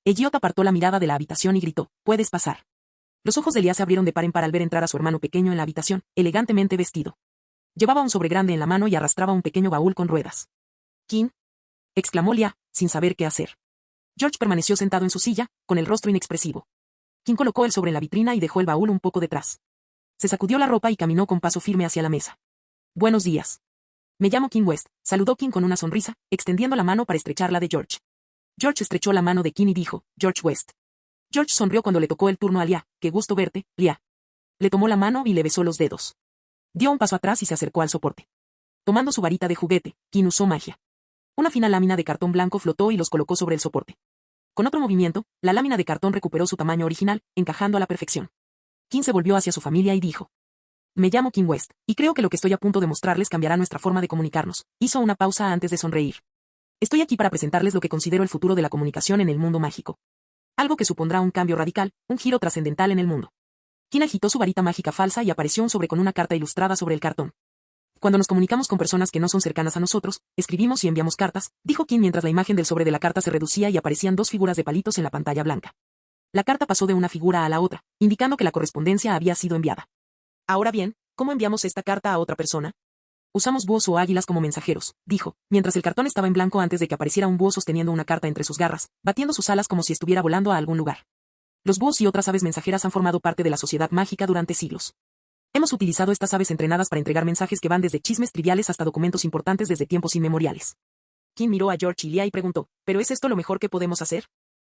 Elliot apartó la mirada de la habitación y gritó, puedes pasar. Los ojos de Leah se abrieron de par en par al ver entrar a su hermano pequeño en la habitación, elegantemente vestido. Llevaba un sobre grande en la mano y arrastraba un pequeño baúl con ruedas. ¿Quién? Exclamó Leah, sin saber qué hacer. George permaneció sentado en su silla, con el rostro inexpresivo. Kim colocó el sobre en la vitrina y dejó el baúl un poco detrás. Se sacudió la ropa y caminó con paso firme hacia la mesa. Buenos días. Me llamo Kim West, saludó Kim con una sonrisa, extendiendo la mano para estrechar la de George. George estrechó la mano de Kim y dijo, George West. George sonrió cuando le tocó el turno a Leah, qué gusto verte, Leah. Le tomó la mano y le besó los dedos. Dio un paso atrás y se acercó al soporte. Tomando su varita de juguete, Kim usó magia. Una fina lámina de cartón blanco flotó y los colocó sobre el soporte. Con otro movimiento, la lámina de cartón recuperó su tamaño original, encajando a la perfección. Kim se volvió hacia su familia y dijo. Me llamo Kim West, y creo que lo que estoy a punto de mostrarles cambiará nuestra forma de comunicarnos. Hizo una pausa antes de sonreír. Estoy aquí para presentarles lo que considero el futuro de la comunicación en el mundo mágico. Algo que supondrá un cambio radical, un giro trascendental en el mundo. Kim agitó su varita mágica falsa y apareció un sobre con una carta ilustrada sobre el cartón. Cuando nos comunicamos con personas que no son cercanas a nosotros, escribimos y enviamos cartas, dijo Kim mientras la imagen del sobre de la carta se reducía y aparecían dos figuras de palitos en la pantalla blanca. La carta pasó de una figura a la otra, indicando que la correspondencia había sido enviada. Ahora bien, ¿cómo enviamos esta carta a otra persona? Usamos búhos o águilas como mensajeros, dijo, mientras el cartón estaba en blanco antes de que apareciera un búho sosteniendo una carta entre sus garras, batiendo sus alas como si estuviera volando a algún lugar. Los búhos y otras aves mensajeras han formado parte de la sociedad mágica durante siglos. Hemos utilizado estas aves entrenadas para entregar mensajes que van desde chismes triviales hasta documentos importantes desde tiempos inmemoriales. Kim miró a George y Leah y preguntó, ¿pero es esto lo mejor que podemos hacer?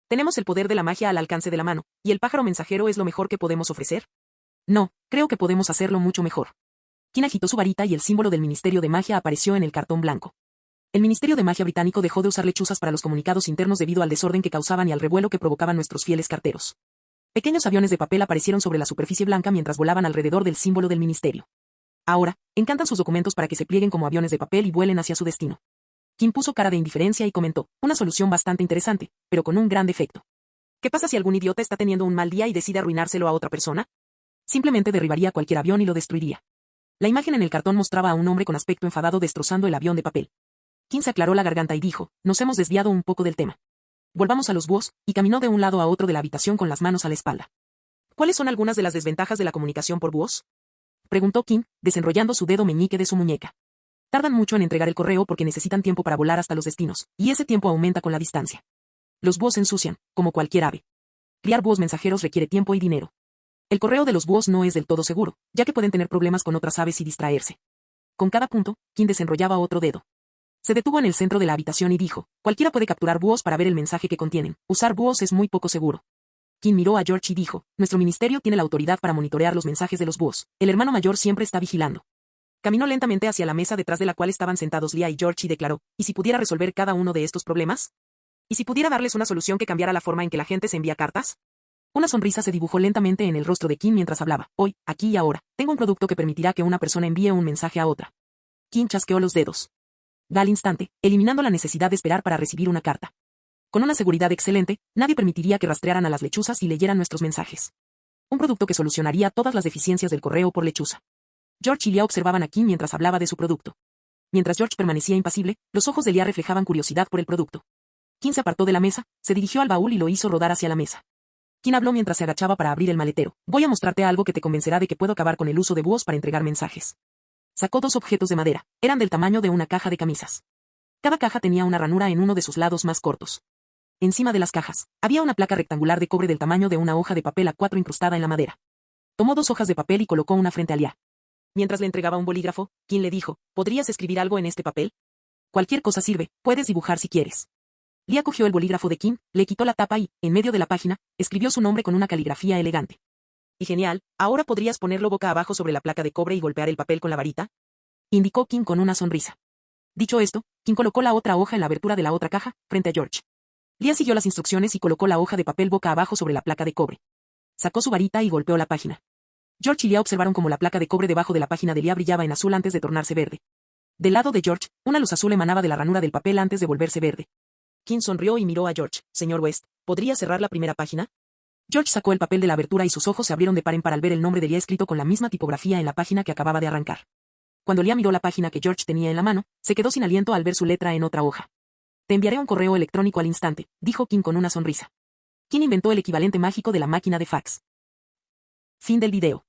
¿Tenemos el poder de la magia al alcance de la mano, y el pájaro mensajero es lo mejor que podemos ofrecer? No, creo que podemos hacerlo mucho mejor. Kim agitó su varita y el símbolo del Ministerio de Magia apareció en el cartón blanco. El Ministerio de Magia británico dejó de usar lechuzas para los comunicados internos debido al desorden que causaban y al revuelo que provocaban nuestros fieles carteros. Pequeños aviones de papel aparecieron sobre la superficie blanca mientras volaban alrededor del símbolo del ministerio. Ahora, encantan sus documentos para que se plieguen como aviones de papel y vuelen hacia su destino. Kim puso cara de indiferencia y comentó, una solución bastante interesante, pero con un gran defecto. ¿Qué pasa si algún idiota está teniendo un mal día y decide arruinárselo a otra persona? Simplemente derribaría cualquier avión y lo destruiría. La imagen en el cartón mostraba a un hombre con aspecto enfadado destrozando el avión de papel. Kim se aclaró la garganta y dijo, nos hemos desviado un poco del tema. Volvamos a los búhos, y caminó de un lado a otro de la habitación con las manos a la espalda. ¿Cuáles son algunas de las desventajas de la comunicación por búhos? Preguntó Kim, desenrollando su dedo meñique de su muñeca. Tardan mucho en entregar el correo porque necesitan tiempo para volar hasta los destinos, y ese tiempo aumenta con la distancia. Los búhos se ensucian, como cualquier ave. Criar búhos mensajeros requiere tiempo y dinero. El correo de los búhos no es del todo seguro, ya que pueden tener problemas con otras aves y distraerse. Con cada punto, Kim desenrollaba otro dedo. Se detuvo en el centro de la habitación y dijo, cualquiera puede capturar búhos para ver el mensaje que contienen. Usar búhos es muy poco seguro. Kim miró a George y dijo, nuestro ministerio tiene la autoridad para monitorear los mensajes de los búhos. El hermano mayor siempre está vigilando. Caminó lentamente hacia la mesa detrás de la cual estaban sentados Leah y George y declaró, ¿y si pudiera resolver cada uno de estos problemas? ¿Y si pudiera darles una solución que cambiara la forma en que la gente se envía cartas? Una sonrisa se dibujó lentamente en el rostro de Kim mientras hablaba. Hoy, aquí y ahora, tengo un producto que permitirá que una persona envíe un mensaje a otra. Kim chasqueó los dedos. Al instante, eliminando la necesidad de esperar para recibir una carta. Con una seguridad excelente, nadie permitiría que rastrearan a las lechuzas y leyeran nuestros mensajes. Un producto que solucionaría todas las deficiencias del correo por lechuza. George y Leah observaban a Kim mientras hablaba de su producto. Mientras George permanecía impasible, los ojos de Leah reflejaban curiosidad por el producto. Kim se apartó de la mesa, se dirigió al baúl y lo hizo rodar hacia la mesa. Kim habló mientras se agachaba para abrir el maletero. Voy a mostrarte algo que te convencerá de que puedo acabar con el uso de búhos para entregar mensajes. Sacó dos objetos de madera, eran del tamaño de una caja de camisas. Cada caja tenía una ranura en uno de sus lados más cortos. Encima de las cajas, había una placa rectangular de cobre del tamaño de una hoja de papel A4 incrustada en la madera. Tomó dos hojas de papel y colocó una frente a Leah. Mientras le entregaba un bolígrafo, Kim le dijo, ¿podrías escribir algo en este papel? Cualquier cosa sirve, puedes dibujar si quieres. Leah cogió el bolígrafo de Kim, le quitó la tapa y, en medio de la página, escribió su nombre con una caligrafía elegante. Y genial, ¿ahora podrías ponerlo boca abajo sobre la placa de cobre y golpear el papel con la varita? Indicó Kim con una sonrisa. Dicho esto, Kim colocó la otra hoja en la abertura de la otra caja, frente a George. Leah siguió las instrucciones y colocó la hoja de papel boca abajo sobre la placa de cobre. Sacó su varita y golpeó la página. George y Leah observaron cómo la placa de cobre debajo de la página de Leah brillaba en azul antes de tornarse verde. Del lado de George, una luz azul emanaba de la ranura del papel antes de volverse verde. King sonrió y miró a George. Señor West, ¿podría cerrar la primera página? George sacó el papel de la abertura y sus ojos se abrieron de par en par al ver el nombre de Leah escrito con la misma tipografía en la página que acababa de arrancar. Cuando Leah miró la página que George tenía en la mano, se quedó sin aliento al ver su letra en otra hoja. Te enviaré un correo electrónico al instante, dijo King con una sonrisa. King inventó el equivalente mágico de la máquina de fax. Fin del video.